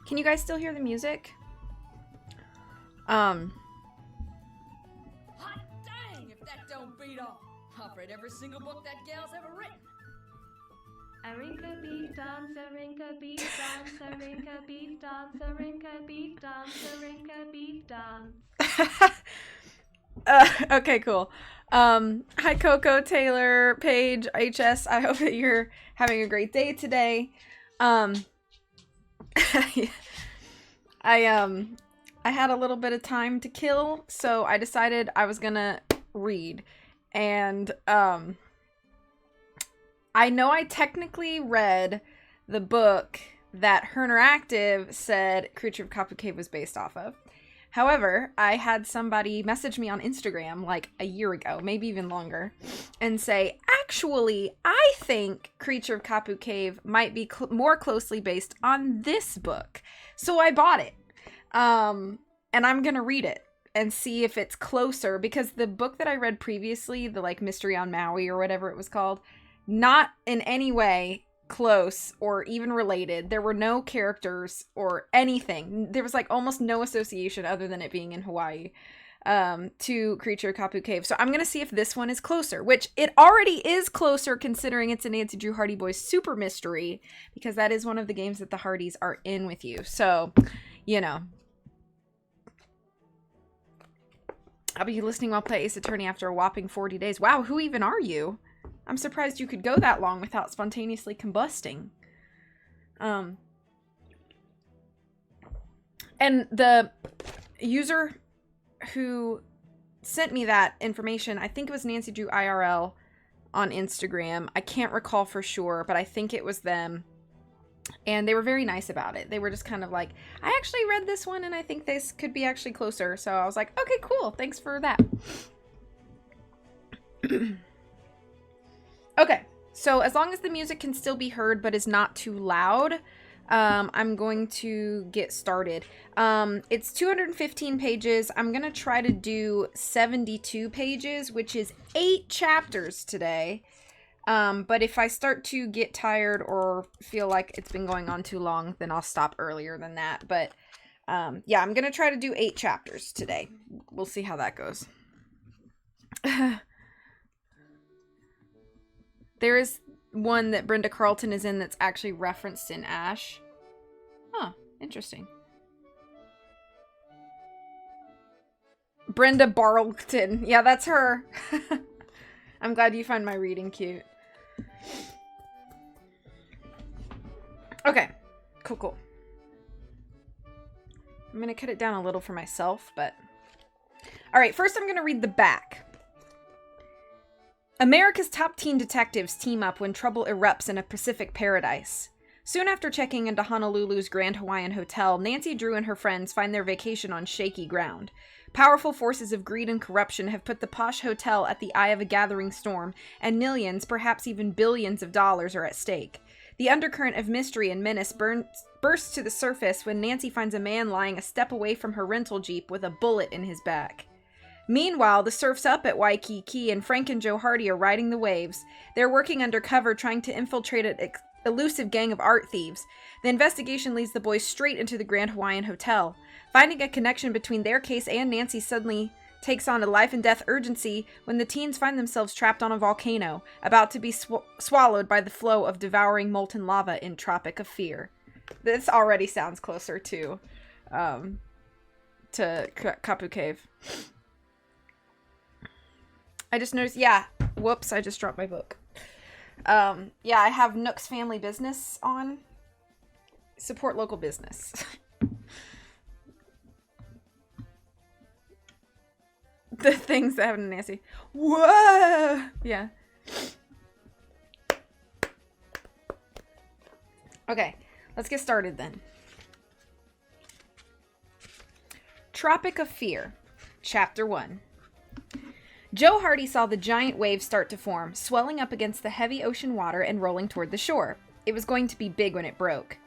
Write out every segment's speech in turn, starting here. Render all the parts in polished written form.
Can you guys still hear the music? Hot dang if that don't beat all. I've read every single book that gal's ever written. Arinka beef dance, Arinka beef dance, Arinka beef dance, Arinka beef dance, Arinka beef dance. Okay, cool. Hi Coco, Taylor, Paige, HS. I hope that you're having a great day today. I had a little bit of time to kill, so I decided I was gonna read. And I know I technically read the book that Her Interactive said Creature of Kapu Cave was based off of. However, I had somebody message me on Instagram like a year ago, maybe even longer, and say, actually, I think Creature of Kapu Cave might be more closely based on this book. So I bought it. And I'm going to read it and see if it's closer, because the book that I read previously, the like Mystery on Maui or whatever it was called, not in any way close or even related. There were no characters or anything. There was like almost no association other than it being in Hawaii to Creature of Kapu Cave. So I'm going to see if this one is closer, which it already is closer considering it's a Nancy Drew Hardy Boys Super Mystery, because that is one of the games that the Hardys are in with you. So, you know. I'll be listening while play Ace Attorney after a whopping 40 days. Wow, who even are you? I'm surprised you could go that long without spontaneously combusting. And the user who sent me that information, I think it was Nancy Drew IRL on Instagram. I can't recall for sure, but I think it was them. And they were very nice about it. They were just kind of like, I actually read this one and I think this could be actually closer. So I was like, okay, cool. Thanks for that. Okay. So as long as the music can still be heard but is not too loud, I'm going to get started. It's 215 pages. I'm going to try to do 72 pages, which is 8 chapters today. But if I start to get tired or feel like it's been going on too long, then I'll stop earlier than that. But, yeah, I'm going to try to do 8 chapters today. We'll see how that goes. There is one that Brenda Carlton is in that's actually referenced in Ash. Huh, interesting. Brenda Barlton. Yeah, that's her. I'm glad you find my reading cute. Okay, cool. I'm gonna cut it down a little for myself, but... Alright, first I'm gonna read the back. America's top teen detectives team up when trouble erupts in a Pacific paradise. Soon after checking into Honolulu's Grand Hawaiian Hotel, Nancy Drew and her friends find their vacation on shaky ground. Powerful forces of greed and corruption have put the posh hotel at the eye of a gathering storm, and millions, perhaps even billions of dollars are at stake. The undercurrent of mystery and menace bursts to the surface when Nancy finds a man lying a step away from her rental jeep with a bullet in his back. Meanwhile, the surf's up at Waikiki and Frank and Joe Hardy are riding the waves. They're working undercover trying to infiltrate an elusive gang of art thieves. The investigation leads the boys straight into the Grand Hawaiian Hotel. Finding a connection between their case and Nancy suddenly takes on a life and death urgency when the teens find themselves trapped on a volcano, about to be swallowed by the flow of devouring molten lava in Tropic of Fear. This already sounds closer to Kapu Cave. I just noticed, yeah, whoops, I just dropped my book. Yeah, I have Nook's Family Business on. Support local business. The things that happen to Nancy. Whoa! Yeah. Okay, let's get started then. Tropic of Fear, Chapter 1. Joe Hardy saw the giant waves start to form, swelling up against the heavy ocean water and rolling toward the shore. It was going to be big when it broke.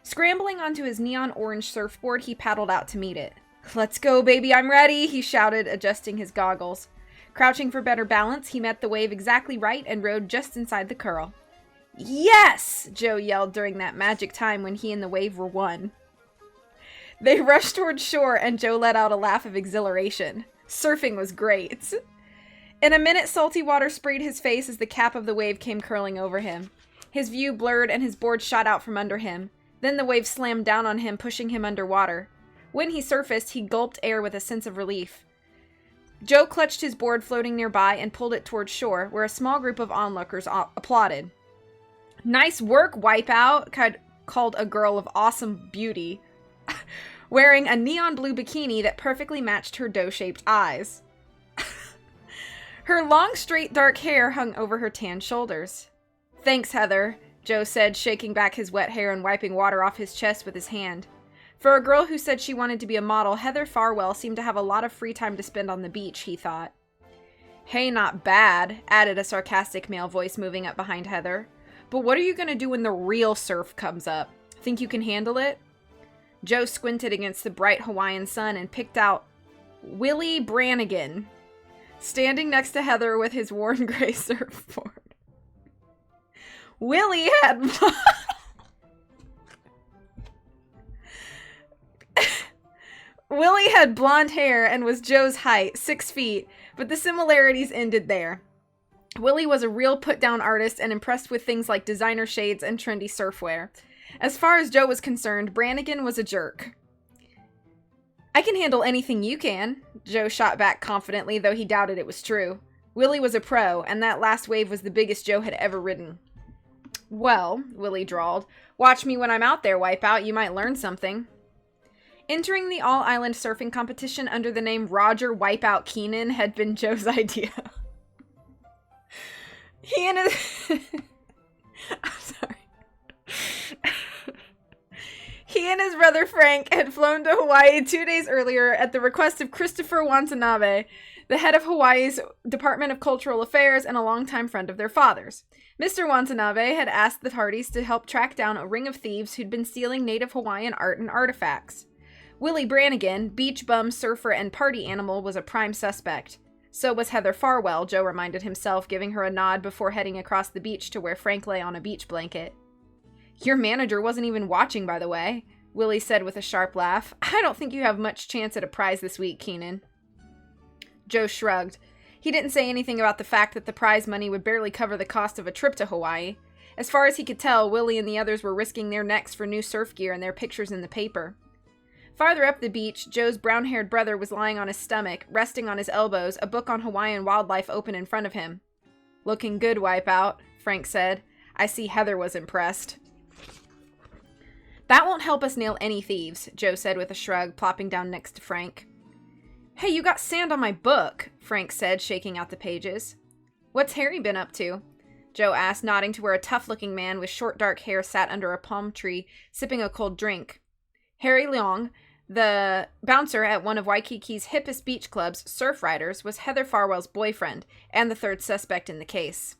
Scrambling onto his neon orange surfboard, he paddled out to meet it. "Let's go, baby, I'm ready," he shouted, adjusting his goggles. Crouching for better balance, he met the wave exactly right and rode just inside the curl. "Yes!" Joe yelled during that magic time when he and the wave were one. They rushed towards shore, and Joe let out a laugh of exhilaration. Surfing was great. In a minute, salty water sprayed his face as the cap of the wave came curling over him. His view blurred and his board shot out from under him. Then the wave slammed down on him, pushing him underwater. When he surfaced, he gulped air with a sense of relief. Joe clutched his board floating nearby and pulled it towards shore, where a small group of onlookers applauded. "Nice work, Wipeout," called a girl of awesome beauty, wearing a neon blue bikini that perfectly matched her dough-shaped eyes. Her long, straight, dark hair hung over her tan shoulders. "Thanks, Heather," Joe said, shaking back his wet hair and wiping water off his chest with his hand. For a girl who said she wanted to be a model, Heather Farwell seemed to have a lot of free time to spend on the beach, he thought. "Hey, not bad," added a sarcastic male voice moving up behind Heather. "But what are you going to do when the real surf comes up? Think you can handle it?" Joe squinted against the bright Hawaiian sun and picked out Willie Brannigan, standing next to Heather with his worn gray surfboard. Willie had... Willie had blonde hair and was Joe's height, 6 feet, but the similarities ended there. Willie was a real put-down artist and impressed with things like designer shades and trendy surfwear. As far as Joe was concerned, Brannigan was a jerk. "I can handle anything you can," Joe shot back confidently, though he doubted it was true. Willie was a pro, and that last wave was the biggest Joe had ever ridden. "Well," Willie drawled, "watch me when I'm out there, Wipeout. You might learn something." Entering the all-island surfing competition under the name Roger Wipeout Keenan had been Joe's idea. He and his... I'm sorry. He and his brother Frank had flown to Hawaii 2 days earlier at the request of Christopher Watanabe, the head of Hawaii's Department of Cultural Affairs and a longtime friend of their father's. Mr. Watanabe had asked the parties to help track down a ring of thieves who'd been stealing native Hawaiian art and artifacts. Willie Brannigan, beach bum, surfer, and party animal, was a prime suspect. So was Heather Farwell, Joe reminded himself, giving her a nod before heading across the beach to where Frank lay on a beach blanket. "Your manager wasn't even watching, by the way," Willie said with a sharp laugh. "I don't think you have much chance at a prize this week, Keenan." Joe shrugged. He didn't say anything about the fact that the prize money would barely cover the cost of a trip to Hawaii. As far as he could tell, Willie and the others were risking their necks for new surf gear and their pictures in the paper. Farther up the beach, Joe's brown-haired brother was lying on his stomach, resting on his elbows, a book on Hawaiian wildlife open in front of him. "Looking good, Wipeout," Frank said. "I see Heather was impressed." "That won't help us nail any thieves," Joe said with a shrug, plopping down next to Frank. "Hey, you got sand on my book," Frank said, shaking out the pages. "What's Harry been up to?" Joe asked, nodding to where a tough-looking man with short dark hair sat under a palm tree, sipping a cold drink. Harry Leong, the bouncer at one of Waikiki's hippest beach clubs, Surf Riders, was Heather Farwell's boyfriend, and the third suspect in the case.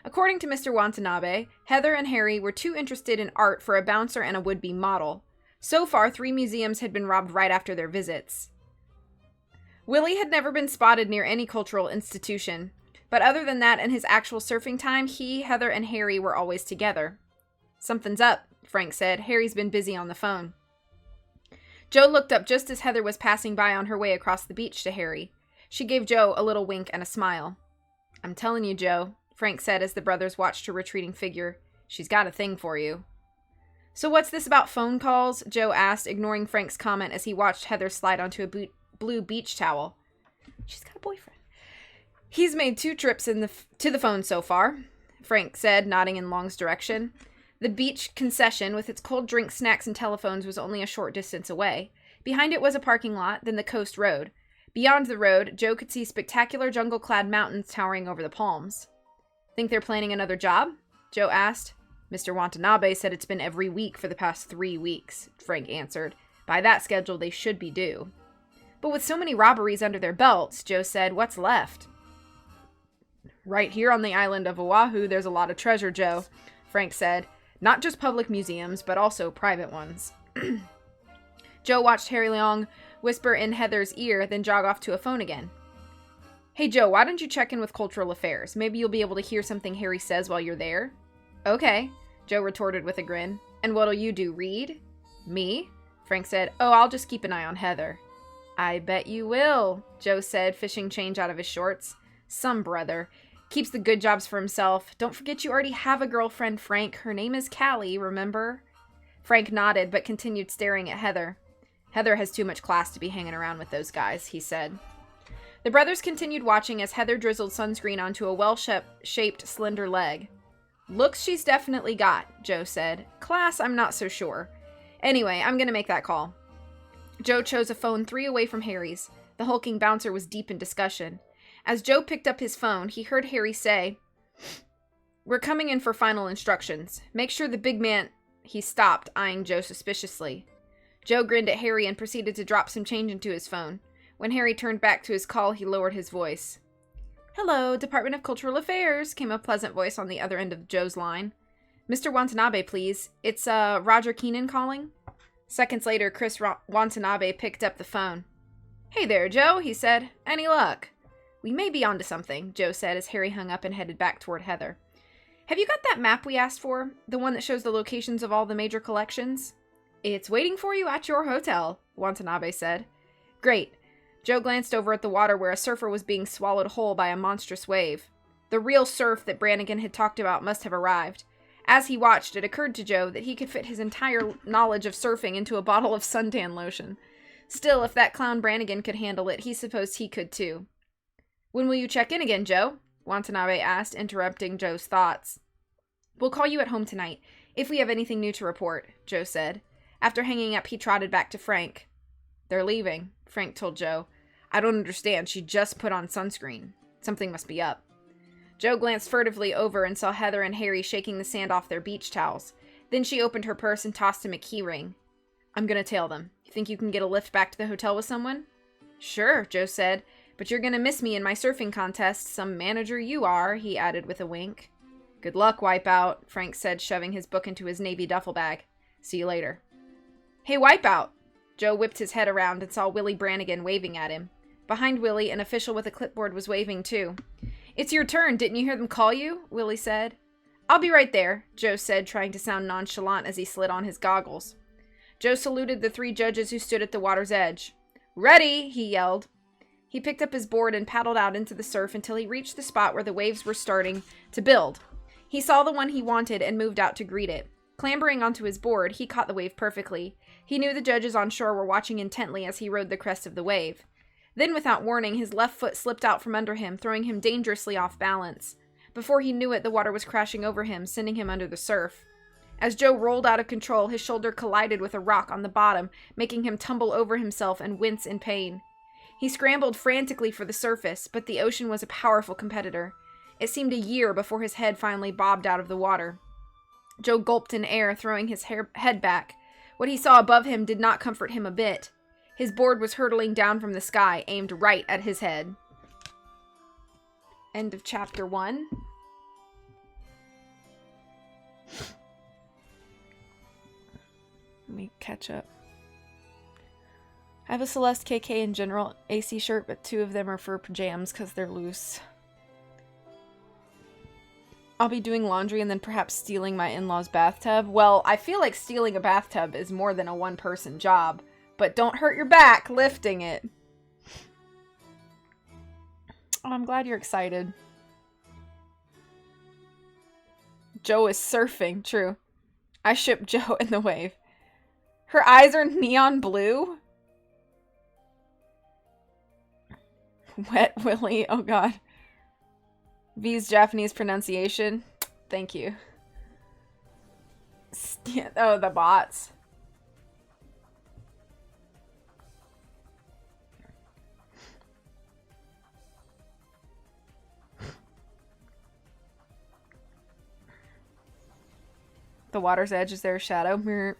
According to Mr. Watanabe, Heather and Harry were too interested in art for a bouncer and a would-be model. So far, 3 museums had been robbed right after their visits. Willie had never been spotted near any cultural institution, but other than that and his actual surfing time, he, Heather, and Harry were always together. "Something's up," Frank said. "Harry's been busy on the phone." Joe looked up just as Heather was passing by on her way across the beach to Harry. She gave Joe a little wink and a smile. "I'm telling you, Joe," Frank said as the brothers watched her retreating figure. "She's got a thing for you." "So what's this about phone calls?" Joe asked, ignoring Frank's comment as he watched Heather slide onto a blue beach towel. "She's got a boyfriend." "He's made 2 trips to the phone so far," Frank said, nodding in Long's direction. The beach concession, with its cold drinks, snacks, and telephones, was only a short distance away. Behind it was a parking lot, then the coast road. Beyond the road, Joe could see spectacular jungle-clad mountains towering over the palms. "Think they're planning another job?" Joe asked. "Mr. Watanabe said it's been every week for the past 3 weeks," Frank answered. "By that schedule, they should be due." "But with so many robberies under their belts," Joe said, "what's left?" "Right here on the island of Oahu, there's a lot of treasure, Joe," Frank said. "Not just public museums, but also private ones." Joe watched Harry Leong whisper in Heather's ear, then jog off to a phone again. "Hey, Joe, why don't you check in with Cultural Affairs? Maybe you'll be able to hear something Harry says while you're there." "Okay," Joe retorted with a grin. "And what'll you do, read?" "Me?" Frank said. Oh, I'll just keep an eye on Heather. I bet you will, Joe said, fishing change out of his shorts. Some brother. Keeps the good jobs for himself. Don't forget you already have a girlfriend, Frank. Her name is Callie, remember? Frank nodded, but continued staring at Heather. Heather has too much class to be hanging around with those guys, he said. The brothers continued watching as Heather drizzled sunscreen onto a well-shaped, slender leg. Looks she's definitely got, Joe said. Class, I'm not so sure. Anyway, I'm gonna make that call. Joe chose a phone 3 away from Harry's. The hulking bouncer was deep in discussion. As Joe picked up his phone, he heard Harry say, We're coming in for final instructions. Make sure the big man... He stopped, eyeing Joe suspiciously. Joe grinned at Harry and proceeded to drop some change into his phone. When Harry turned back to his call, he lowered his voice. Hello, Department of Cultural Affairs, came a pleasant voice on the other end of Joe's line. Mr. Watanabe, please. It's, Roger Keenan calling. Seconds later, Chris Watanabe picked up the phone. Hey there, Joe, he said. Any luck? We may be onto something, Joe said as Harry hung up and headed back toward Heather. Have you got that map we asked for? The one that shows the locations of all the major collections? It's waiting for you at your hotel, Watanabe said. Great. Joe glanced over at the water where a surfer was being swallowed whole by a monstrous wave. The real surf that Brannigan had talked about must have arrived. As he watched, it occurred to Joe that he could fit his entire knowledge of surfing into a bottle of suntan lotion. Still, if that clown Brannigan could handle it, he supposed he could too. When will you check in again, Joe? Watanabe asked, interrupting Joe's thoughts. We'll call you at home tonight, if we have anything new to report, Joe said. After hanging up, he trotted back to Frank. They're leaving, Frank told Joe. I don't understand. She just put on sunscreen. Something must be up. Joe glanced furtively over and saw Heather and Harry shaking the sand off their beach towels. Then she opened her purse and tossed him a key ring. I'm gonna tail them. You think you can get a lift back to the hotel with someone? Sure, Joe said. But you're gonna miss me in my surfing contest. Some manager you are, he added with a wink. Good luck, Wipeout, Frank said, shoving his book into his navy duffel bag. See you later. Hey, Wipeout! Joe whipped his head around and saw Willie Brannigan waving at him. Behind Willie, an official with a clipboard was waving too. It's your turn. Didn't you hear them call you? Willie said. I'll be right there, Joe said, trying to sound nonchalant as he slid on his goggles. Joe saluted the 3 judges who stood at the water's edge. Ready, he yelled. He picked up his board and paddled out into the surf until he reached the spot where the waves were starting to build. He saw the one he wanted and moved out to greet it. Clambering onto his board, he caught the wave perfectly. He knew the judges on shore were watching intently as he rode the crest of the wave. Then, without warning, his left foot slipped out from under him, throwing him dangerously off balance. Before he knew it, the water was crashing over him, sending him under the surf. As Joe rolled out of control, his shoulder collided with a rock on the bottom, making him tumble over himself and wince in pain. He scrambled frantically for the surface, but the ocean was a powerful competitor. It seemed a year before his head finally bobbed out of the water. Joe gulped in air, throwing his head back. What he saw above him did not comfort him a bit. His board was hurtling down from the sky, aimed right at his head. End of chapter 1. Let me catch up. I have a Celeste KK and General AC shirt, but 2 of them are for pajamas because they're loose. I'll be doing laundry and then perhaps stealing my in-laws' bathtub. Well, I feel like stealing a bathtub is more than a one-person job, but don't hurt your back lifting it. Oh, I'm glad you're excited. Joe is surfing, true. I shipped Joe in the wave. Her eyes are neon blue? Wet Willy, oh god. V's Japanese pronunciation. Thank you. Oh, the bots. The water's edge, is there a shadow?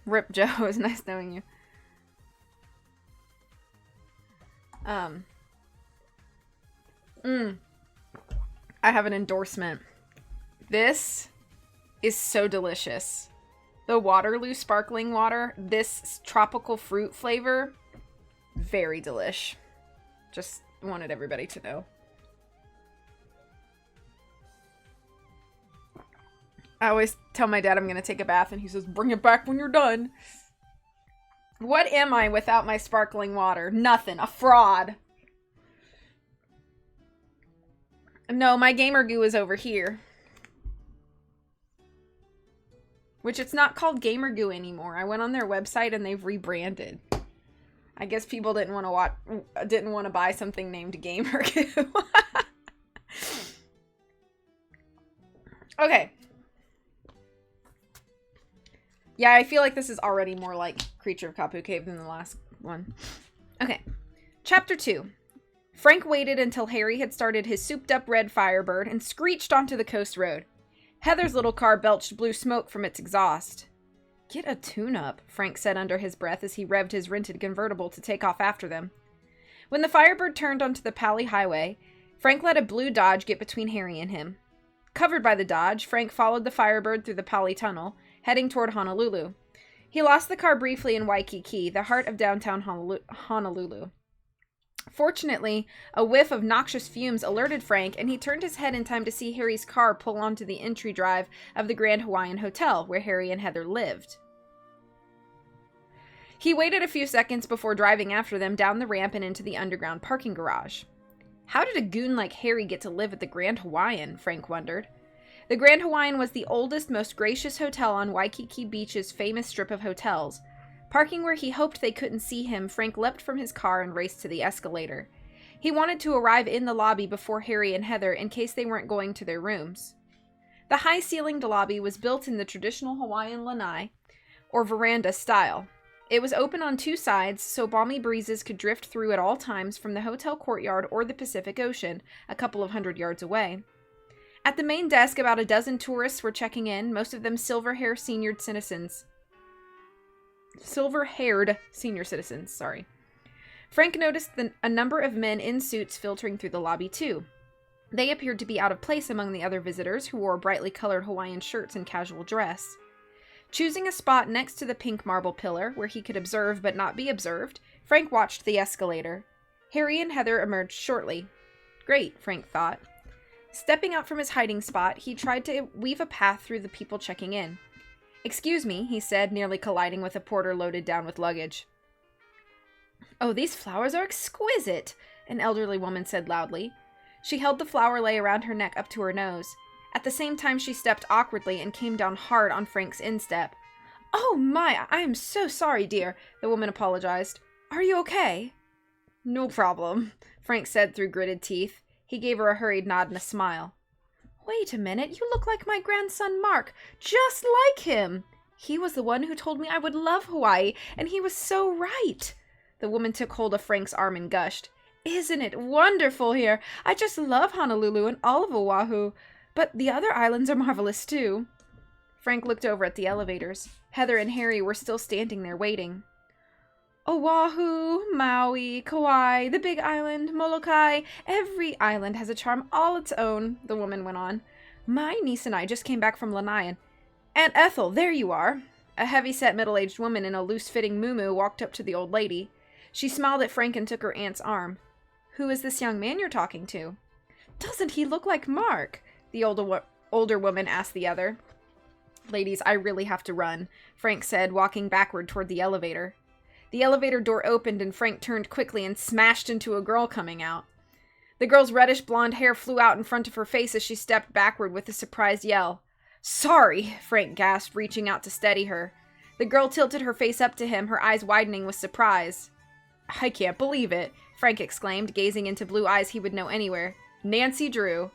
Rip Joe, it was nice knowing you. I have an endorsement. This is so delicious. The Waterloo sparkling water, this tropical fruit flavor, very delish. Just wanted everybody to know. I always tell my dad I'm going to take a bath and he says, bring it back when you're done. What am I without my sparkling water? Nothing. A fraud. No, my gamer goo is over here. Which it's not called Gamer Goo anymore. I went on their website and they've rebranded. I guess people didn't want to buy something named Gamer Goo. Okay. Yeah, I feel like this is already more like Creature of Kapu Cave than the last one. Okay. Chapter 2. Frank waited until Harry had started his souped-up red Firebird and screeched onto the coast road. Heather's little car belched blue smoke from its exhaust. Get a tune-up, Frank said under his breath as he revved his rented convertible to take off after them. When the Firebird turned onto the Pally Highway, Frank let a blue Dodge get between Harry and him. Covered by the Dodge, Frank followed the Firebird through the Pally Tunnel, heading toward Honolulu. He lost the car briefly in Waikiki, the heart of downtown Honolulu. Fortunately, a whiff of noxious fumes alerted Frank, and he turned his head in time to see Harry's car pull onto the entry drive of the Grand Hawaiian Hotel, where Harry and Heather lived. He waited a few seconds before driving after them down the ramp and into the underground parking garage. How did a goon like Harry get to live at the Grand Hawaiian, Frank wondered. The Grand Hawaiian was the oldest, most gracious hotel on Waikiki Beach's famous strip of hotels. Parking where he hoped they couldn't see him, Frank leapt from his car and raced to the escalator. He wanted to arrive in the lobby before Harry and Heather in case they weren't going to their rooms. The high-ceilinged lobby was built in the traditional Hawaiian lanai, or veranda style. It was open on two sides, so balmy breezes could drift through at all times from the hotel courtyard or the Pacific Ocean, a couple of 100 yards away. At the main desk, about a dozen tourists were checking in, most of them silver-haired senior citizens. Frank noticed a number of men in suits filtering through the lobby, too. They appeared to be out of place among the other visitors, who wore brightly colored Hawaiian shirts and casual dress. Choosing a spot next to the pink marble pillar, where he could observe but not be observed, Frank watched the escalator. Harry and Heather emerged shortly. Great, Frank thought. Stepping out from his hiding spot, he tried to weave a path through the people checking in. "Excuse me," he said, nearly colliding with a porter loaded down with luggage. "Oh, these flowers are exquisite," an elderly woman said loudly. She held the flower lei around her neck up to her nose. At the same time, she stepped awkwardly and came down hard on Frank's instep. "Oh my, I am so sorry, dear," the woman apologized. "Are you okay?" "No problem," Frank said through gritted teeth. He gave her a hurried nod and a smile. "Wait a minute, you look like my grandson Mark, just like him. He was the one who told me I would love Hawaii, and he was so right." The woman took hold of Frank's arm and gushed. "Isn't it wonderful here? I just love Honolulu and all of Oahu, but the other islands are marvelous too." Frank looked over at the elevators. Heather and Harry were still standing there waiting. "Oahu, Maui, Kauai, the Big Island, Molokai, every island has a charm all its own," the woman went on. "My niece and I just came back from Lanai, and Aunt Ethel, there you are." A heavy-set middle-aged woman in a loose-fitting muumuu walked up to the old lady. She smiled at Frank and took her aunt's arm. "Who is this young man you're talking to?" "Doesn't he look like Mark?" the older woman asked the other. "Ladies, I really have to run," Frank said, walking backward toward the elevator. The elevator door opened and Frank turned quickly and smashed into a girl coming out. The girl's reddish blonde hair flew out in front of her face as she stepped backward with a surprised yell. "Sorry," Frank gasped, reaching out to steady her. The girl tilted her face up to him, her eyes widening with surprise. "I can't believe it," Frank exclaimed, gazing into blue eyes he would know anywhere. "Nancy Drew."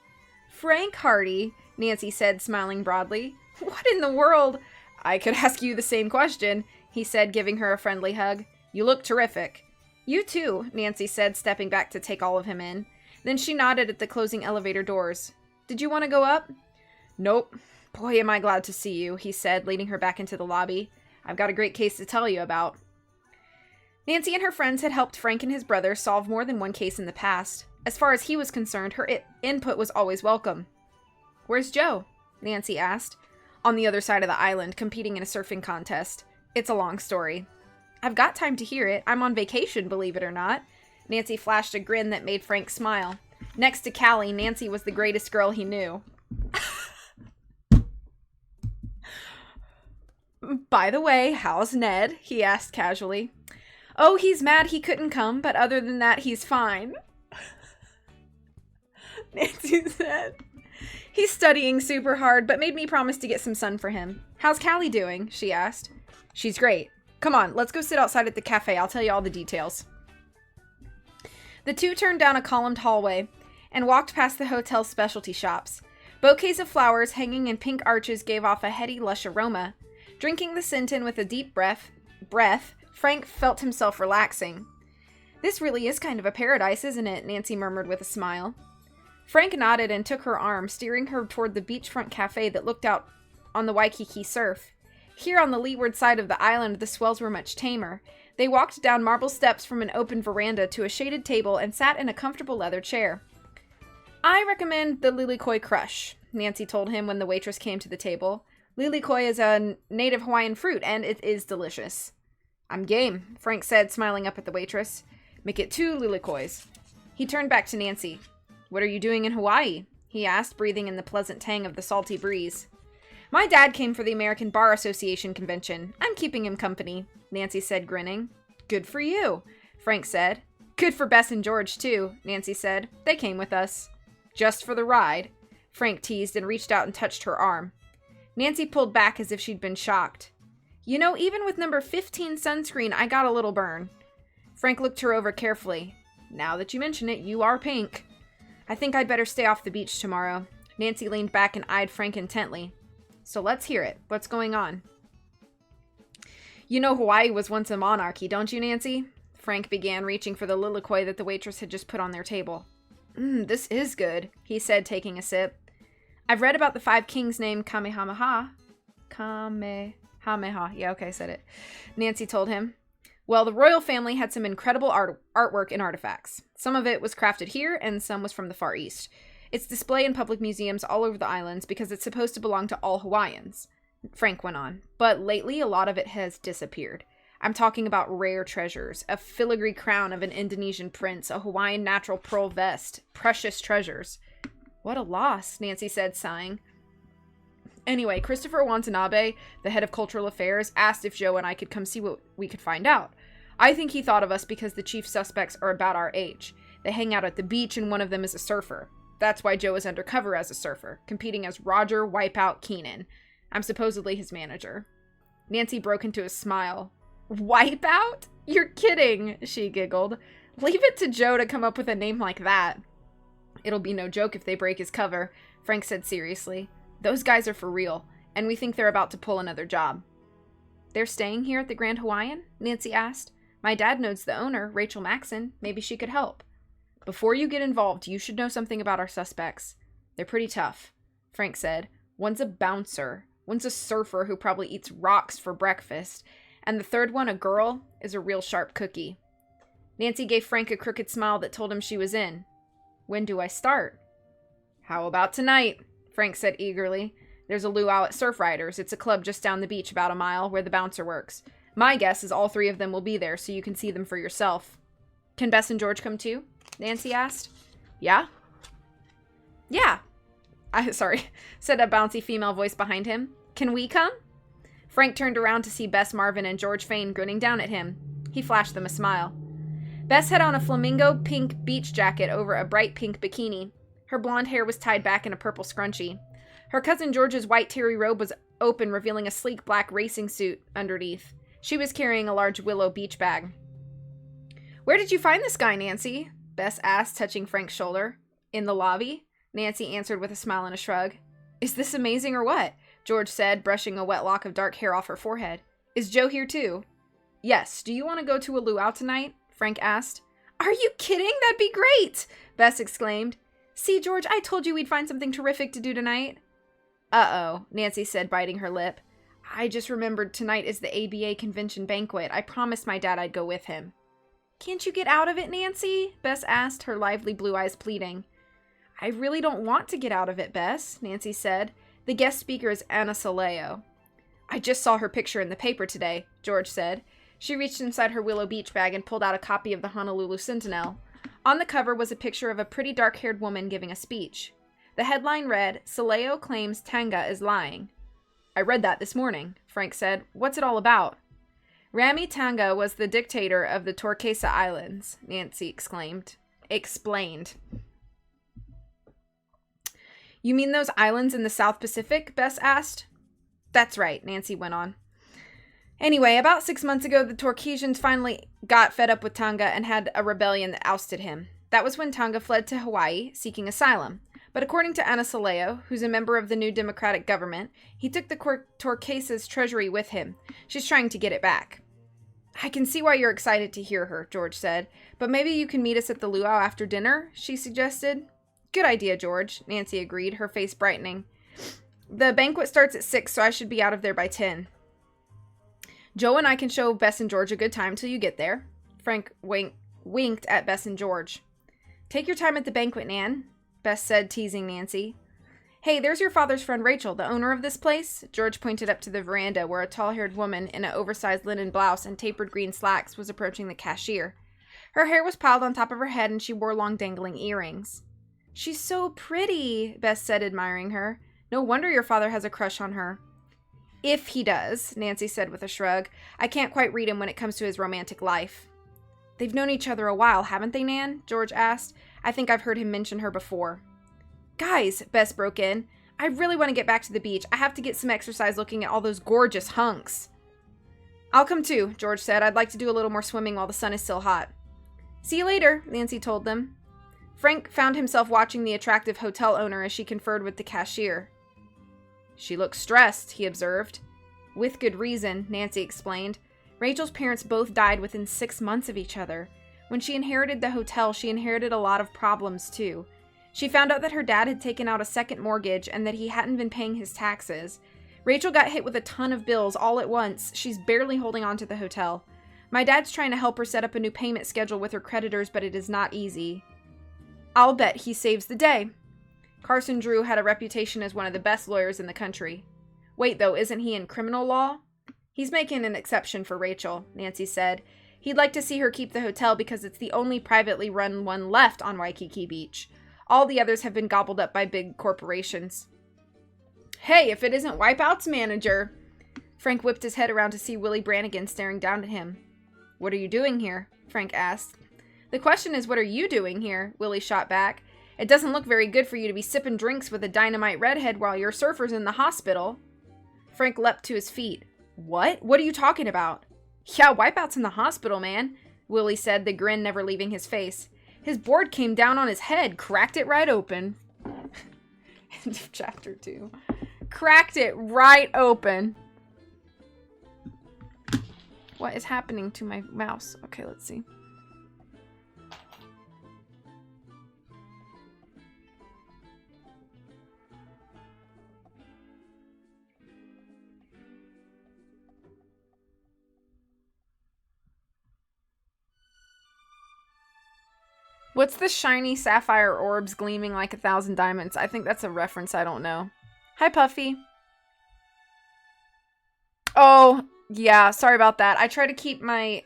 "Frank Hardy," Nancy said, smiling broadly. "What in the world?" "I could ask you the same question," he said, giving her a friendly hug. "You look terrific." "You too," Nancy said, stepping back to take all of him in. Then she nodded at the closing elevator doors. "Did you want to go up?" "Nope. Boy, am I glad to see you," he said, leading her back into the lobby. "I've got a great case to tell you about." Nancy and her friends had helped Frank and his brother solve more than one case in the past. As far as he was concerned, her input was always welcome. "Where's Joe?" Nancy asked. "On the other side of the island, competing in a surfing contest. It's a long story." "I've got time to hear it. I'm on vacation, believe it or not." Nancy flashed a grin that made Frank smile. Next to Callie, Nancy was the greatest girl he knew. By the way, how's Ned? He asked casually. Oh, he's mad he couldn't come, but other than that, he's fine. Nancy said. He's studying super hard, but made me promise to get some sun for him. How's Callie doing? She asked. She's great. Come on, let's go sit outside at the cafe. I'll tell you all the details. The two turned down a columned hallway and walked past the hotel's specialty shops. Bouquets of flowers hanging in pink arches gave off a heady, lush aroma. Drinking the scent in with a deep breath, Frank felt himself relaxing. This really is kind of a paradise, isn't it? Nancy murmured with a smile. Frank nodded and took her arm, steering her toward the beachfront cafe that looked out on the Waikiki surf. Here on the leeward side of the island, the swells were much tamer. They walked down marble steps from an open veranda to a shaded table and sat in a comfortable leather chair. I recommend the lilikoi crush, Nancy told him when the waitress came to the table. Lilikoi is a native Hawaiian fruit, and it is delicious. I'm game, Frank said, smiling up at the waitress. Make it 2 lilikois. He turned back to Nancy. What are you doing in Hawaii? He asked, breathing in the pleasant tang of the salty breeze. My dad came for the American Bar Association convention. I'm keeping him company, Nancy said, grinning. Good for you, Frank said. Good for Bess and George, too, Nancy said. They came with us. Just for the ride, Frank teased and reached out and touched her arm. Nancy pulled back as if she'd been shocked. You know, even with number 15 sunscreen, I got a little burn. Frank looked her over carefully. Now that you mention it, you are pink. I think I'd better stay off the beach tomorrow. Nancy leaned back and eyed Frank intently. So let's hear it. What's going on? You know Hawaii was once a monarchy, don't you, Nancy? Frank began, reaching for the lilikoi that the waitress had just put on their table. This is good, he said, taking a sip. I've read about the 5 kings named Kamehameha. Kamehameha. Yeah, okay, I said it. Nancy told him. Well, the royal family had some incredible artwork and artifacts. Some of it was crafted here, and some was from the Far East. It's displayed in public museums all over the islands because it's supposed to belong to all Hawaiians, Frank went on. But lately, a lot of it has disappeared. I'm talking about rare treasures, a filigree crown of an Indonesian prince, a Hawaiian natural pearl vest, precious treasures. What a loss, Nancy said, sighing. Anyway, Christopher Watanabe, the head of cultural affairs, asked if Joe and I could come see what we could find out. I think he thought of us because the chief suspects are about our age. They hang out at the beach and one of them is a surfer. That's why Joe is undercover as a surfer, competing as Roger Wipeout Keenan. I'm supposedly his manager. Nancy broke into a smile. Wipeout? You're kidding, she giggled. Leave it to Joe to come up with a name like that. It'll be no joke if they break his cover, Frank said seriously. Those guys are for real, and we think they're about to pull another job. They're staying here at the Grand Hawaiian? Nancy asked. My dad knows the owner, Rachel Maxon. Maybe she could help. Before you get involved, you should know something about our suspects. They're pretty tough, Frank said. One's a bouncer. One's a surfer who probably eats rocks for breakfast. And the third one, a girl, is a real sharp cookie. Nancy gave Frank a crooked smile that told him she was in. When do I start? How about tonight? Frank said eagerly. There's a luau at Surf Riders. It's a club just down the beach about a mile where the bouncer works. My guess is all 3 of them will be there so you can see them for yourself. Can Bess and George come too? Nancy asked. Yeah? Yeah. Said a bouncy female voice behind him. Can we come? Frank turned around to see Bess Marvin and George Fane grinning down at him. He flashed them a smile. Bess had on a flamingo pink beach jacket over a bright pink bikini. Her blonde hair was tied back in a purple scrunchie. Her cousin George's white terry robe was open, revealing a sleek black racing suit underneath. She was carrying a large willow beach bag. Where did you find this guy, Nancy? Bess asked, touching Frank's shoulder. In the lobby, Nancy answered with a smile and a shrug. Is this amazing or what? George said, brushing a wet lock of dark hair off her forehead. Is Joe here too? Yes. Do you want to go to a luau tonight? Frank asked. Are you kidding? That'd be great! Bess exclaimed. See, George, I told you we'd find something terrific to do tonight. Uh-oh, Nancy said, biting her lip. I just remembered tonight is the ABA convention banquet. I promised my dad I'd go with him. Can't you get out of it, Nancy? Bess asked, her lively blue eyes pleading. I really don't want to get out of it, Bess, Nancy said. The guest speaker is Anna Soleo. I just saw her picture in the paper today, George said. She reached inside her willow beach bag and pulled out a copy of the Honolulu Sentinel. On the cover was a picture of a pretty dark-haired woman giving a speech. The headline read, Soleo claims Tanga is lying. I read that this morning, Frank said. What's it all about? Rami Tanga was the dictator of the Torquesa Islands, Nancy exclaimed. Explained. You mean those islands in the South Pacific? Bess asked. That's right, Nancy went on. Anyway, about 6 months ago, the Torquesians finally got fed up with Tonga and had a rebellion that ousted him. That was when Tonga fled to Hawaii, seeking asylum. But according to Ana Soleo, who's a member of the new democratic government, he took the Torquesa's treasury with him. She's trying to get it back. I can see why you're excited to hear her, George said. But maybe you can meet us at the luau after dinner, she suggested. Good idea, George, Nancy agreed, her face brightening. The banquet starts at 6, so I should be out of there by 10. Joe and I can show Bess and George a good time till you get there. Frank winked at Bess and George. Take your time at the banquet, Nan, Bess said, teasing Nancy. Hey, there's your father's friend Rachel, the owner of this place. George pointed up to the veranda where a tall-haired woman in an oversized linen blouse and tapered green slacks was approaching the cashier. Her hair was piled on top of her head and she wore long dangling earrings. She's so pretty, Bess said, admiring her. No wonder your father has a crush on her. If he does, Nancy said with a shrug. I can't quite read him when it comes to his romantic life. They've known each other a while, haven't they, Nan? George asked. I think I've heard him mention her before. Guys, Bess broke in. I really want to get back to the beach. I have to get some exercise looking at all those gorgeous hunks. I'll come too, George said. I'd like to do a little more swimming while the sun is still hot. See you later, Nancy told them. Frank found himself watching the attractive hotel owner as she conferred with the cashier. She looks stressed, he observed. With good reason, Nancy explained. Rachel's parents both died within 6 months of each other. When she inherited the hotel, she inherited a lot of problems, too. She found out that her dad had taken out a second mortgage and that he hadn't been paying his taxes. Rachel got hit with a ton of bills all at once. She's barely holding on to the hotel. My dad's trying to help her set up a new payment schedule with her creditors, but it is not easy. I'll bet he saves the day. Carson Drew had a reputation as one of the best lawyers in the country. Wait, though, isn't he in criminal law? He's making an exception for Rachel, Nancy said. He'd like to see her keep the hotel because it's the only privately run one left on Waikiki Beach. All the others have been gobbled up by big corporations. Hey, if it isn't Wipeout's manager! Frank whipped his head around to see Willie Brannigan staring down at him. What are you doing here? Frank asked. The question is, what are you doing here? Willie shot back. It doesn't look very good for you to be sipping drinks with a dynamite redhead while your surfer's in the hospital. Frank leapt to his feet. What? What are you talking about? Yeah, Wipeout's in the hospital, man, Willie said, the grin never leaving his face. His board came down on his head, cracked it right open. End of chapter 2. Cracked it right open. What is happening to my mouse? Okay, let's see. What's the shiny sapphire orbs gleaming like 1,000 diamonds? I think that's a reference I don't know. Hi, Puffy. Oh, yeah, sorry about that. I try to keep my,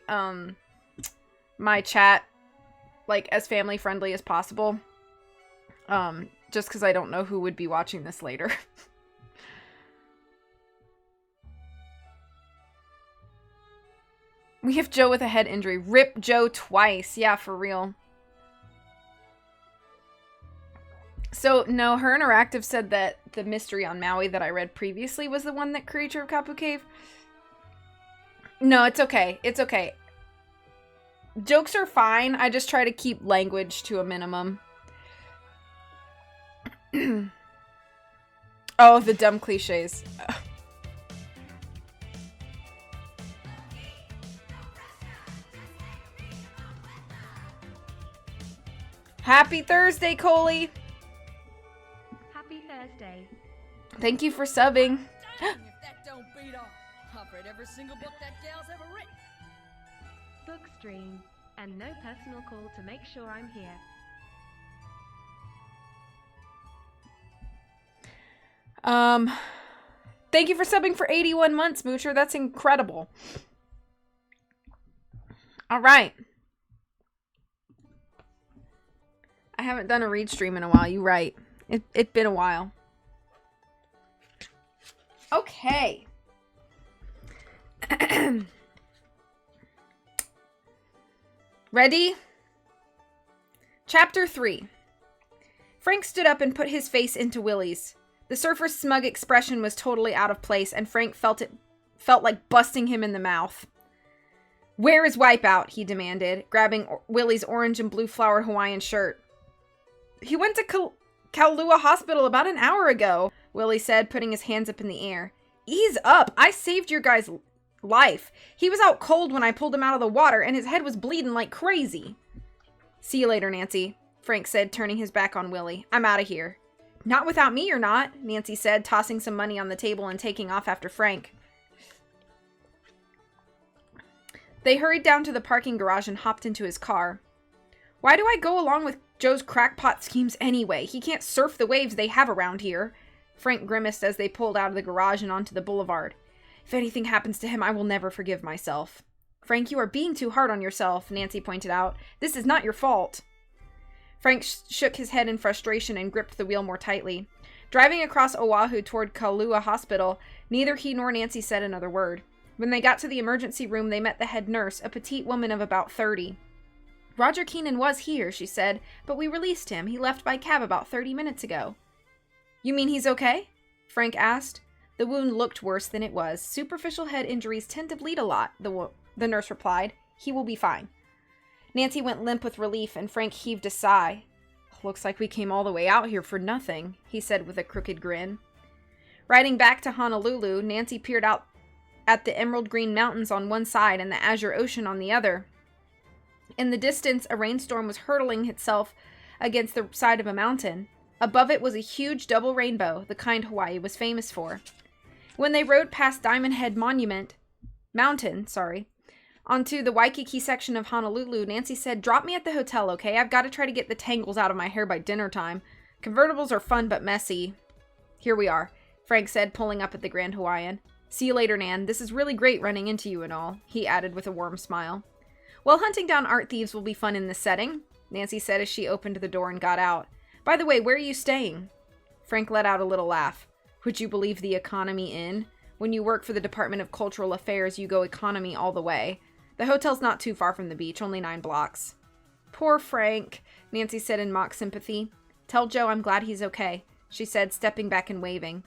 my chat, like, as family-friendly as possible. Just because I don't know who would be watching this later. We have Joe with a head injury. Rip Joe twice. Yeah, for real. So, no, Her Interactive said that the mystery on Maui that I read previously was the one that Creature of Kapu Cave. No, it's okay. It's okay. Jokes are fine. I just try to keep language to a minimum. Oh, the dumb cliches. Happy Thursday, Coley! Happy Thursday. Thank you for subbing. Dang, if that don't beat all. I've read every single book that gal's ever written. Bookstream. And no personal call to make sure I'm here. Thank you for subbing for 81 months, Moocher. That's incredible. All right. I haven't done a read stream in a while. You're right. It's been a while. Okay. Ready? Chapter 3. Frank stood up and put his face into Willie's. The surfer's smug expression was totally out of place, and Frank felt like busting him in the mouth. "Where is Wipeout?" he demanded, grabbing Willie's orange and blue flowered Hawaiian shirt. "He went to Kaulua Hospital about an hour ago," Willie said, putting his hands up in the air. "Ease up. I saved your guy's life. He was out cold when I pulled him out of the water, and his head was bleeding like crazy." "See you later, Nancy," Frank said, turning his back on Willie. "I'm out of here." "Not without me, you're not," Nancy said, tossing some money on the table and taking off after Frank. They hurried down to the parking garage and hopped into his car. "Why do I go along with Joe's crackpot schemes anyway? He can't surf the waves they have around here." Frank grimaced as they pulled out of the garage and onto the boulevard. "If anything happens to him, I will never forgive myself." "Frank, you are being too hard on yourself," Nancy pointed out. "This is not your fault." Frank shook his head in frustration and gripped the wheel more tightly. Driving across Oahu toward Kaulua Hospital, neither he nor Nancy said another word. When they got to the emergency room, they met the head nurse, a petite woman of about 30. "Roger Keenan was here," she said, "but we released him. He left by cab about 30 minutes ago." "You mean he's okay?" Frank asked. The wound looked worse than it was. "Superficial head injuries tend to bleed a lot," the nurse replied. "He will be fine." Nancy went limp with relief, and Frank heaved a sigh. "Looks like we came all the way out here for nothing," he said with a crooked grin. Riding back to Honolulu, Nancy peered out at the emerald green mountains on one side and the azure ocean on the other. In the distance, a rainstorm was hurtling itself against the side of a mountain. Above it was a huge double rainbow, the kind Hawaii was famous for. When they rode past Diamond Head Mountain, onto the Waikiki section of Honolulu, Nancy said, "Drop me at the hotel, okay? I've got to try to get the tangles out of my hair by dinner time. Convertibles are fun but messy." "Here we are," Frank said, pulling up at the Grand Hawaiian. "See you later, Nan. This is really great running into you and all," he added with a warm smile. "Well, hunting down art thieves will be fun in this setting," Nancy said as she opened the door and got out. "By the way, where are you staying?" Frank let out a little laugh. "Would you believe the Economy Inn? When you work for the Department of Cultural Affairs, you go economy all the way. The hotel's not too far from the beach, only 9 blocks. "Poor Frank," Nancy said in mock sympathy. "Tell Joe I'm glad he's okay," she said, stepping back and waving.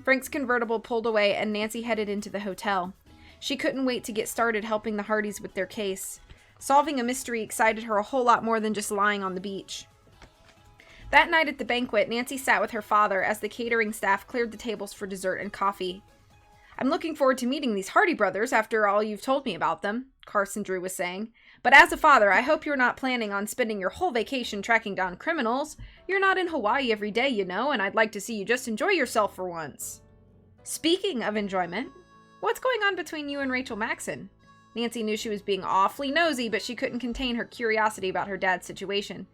Frank's convertible pulled away, and Nancy headed into the hotel. She couldn't wait to get started helping the Hardys with their case. Solving a mystery excited her a whole lot more than just lying on the beach. That night at the banquet, Nancy sat with her father as the catering staff cleared the tables for dessert and coffee. "I'm looking forward to meeting these Hardy brothers after all you've told me about them," Carson Drew was saying. "But as a father, I hope you're not planning on spending your whole vacation tracking down criminals. You're not in Hawaii every day, you know, and I'd like to see you just enjoy yourself for once." "Speaking of enjoyment, what's going on between you and Rachel Maxon?" Nancy knew she was being awfully nosy, but she couldn't contain her curiosity about her dad's situation.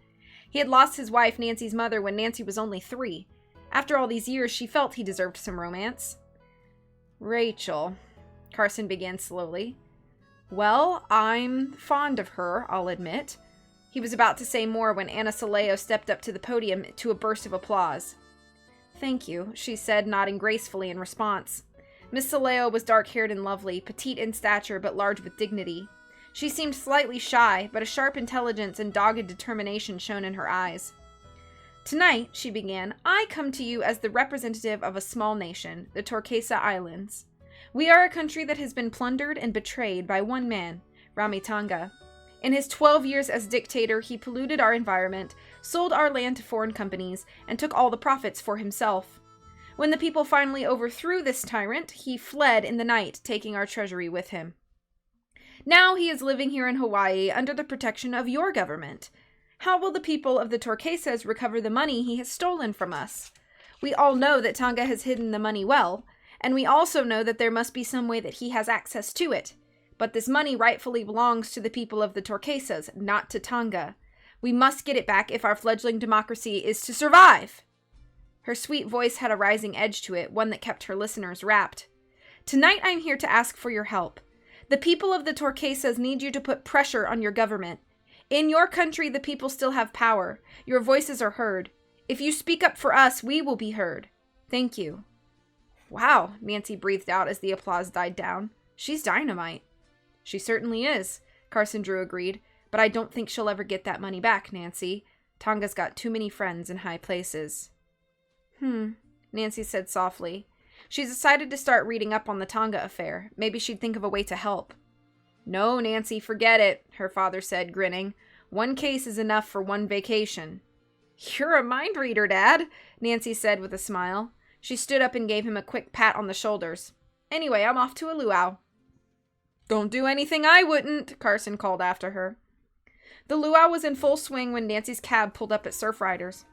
He had lost his wife, Nancy's mother, when Nancy was only 3. After all these years, she felt he deserved some romance. "Rachel," Carson began slowly. "Well, I'm fond of her, I'll admit." He was about to say more when Anna Saleo stepped up to the podium to a burst of applause. "Thank you," she said, nodding gracefully in response. Miss Saleo was dark-haired and lovely, petite in stature but large with dignity. She seemed slightly shy, but a sharp intelligence and dogged determination shone in her eyes. "Tonight," she began, "I come to you as the representative of a small nation, the Turkesa Islands. We are a country that has been plundered and betrayed by one man, Ramitanga. In his 12 years as dictator, he polluted our environment, sold our land to foreign companies, and took all the profits for himself. When the people finally overthrew this tyrant, he fled in the night, taking our treasury with him. Now he is living here in Hawaii under the protection of your government. How will the people of the Turkesas recover the money he has stolen from us? We all know that Tonga has hidden the money well, and we also know that there must be some way that he has access to it. But this money rightfully belongs to the people of the Turkesas, not to Tonga. We must get it back if our fledgling democracy is to survive." Her sweet voice had a rising edge to it, one that kept her listeners rapt. "Tonight I'm here to ask for your help. The people of the Turkesas need you to put pressure on your government. In your country, the people still have power. Your voices are heard. If you speak up for us, we will be heard. Thank you." Wow, Nancy breathed out as the applause died down. She's dynamite. She certainly is, Carson Drew agreed, but I don't think she'll ever get that money back, Nancy. Tonga's got too many friends in high places. Nancy said softly. She decided to start reading up on the Tonga affair. Maybe she'd think of a way to help. No, Nancy, forget it, her father said, grinning. One case is enough for one vacation. You're a mind reader, Dad, Nancy said with a smile. She stood up and gave him a quick pat on the shoulders. Anyway, I'm off to a luau. Don't do anything I wouldn't, Carson called after her. The luau was in full swing when Nancy's cab pulled up at Surf Riders.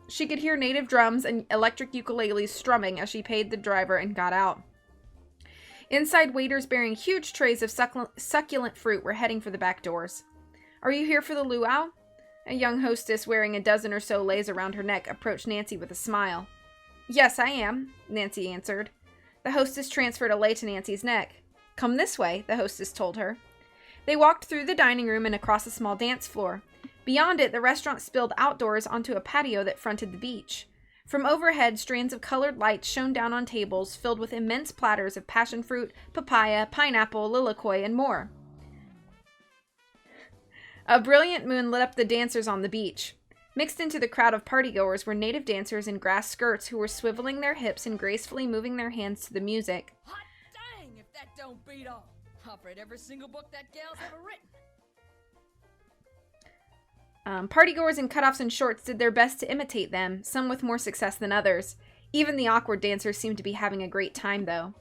She could hear native drums and electric ukuleles strumming as she paid the driver and got out. Inside, waiters bearing huge trays of succulent fruit were heading for the back doors. Are you here for the luau? A young hostess wearing a dozen or so leis around her neck approached Nancy with a smile. Yes, I am, Nancy answered. The hostess transferred a lei to Nancy's neck. Come this way, the hostess told her. They walked through the dining room and across a small dance floor. Beyond it, the restaurant spilled outdoors onto a patio that fronted the beach. From overhead, strands of colored lights shone down on tables filled with immense platters of passion fruit, papaya, pineapple, lilikoi, and more. A brilliant moon lit up the dancers on the beach. Mixed into the crowd of partygoers were native dancers in grass skirts who were swiveling their hips and gracefully moving their hands to the music. Hot dang if that don't beat all. I've read every single book that gal's ever written. Partygoers in cutoffs and shorts did their best to imitate them, some with more success than others. Even the awkward dancers seemed to be having a great time, though.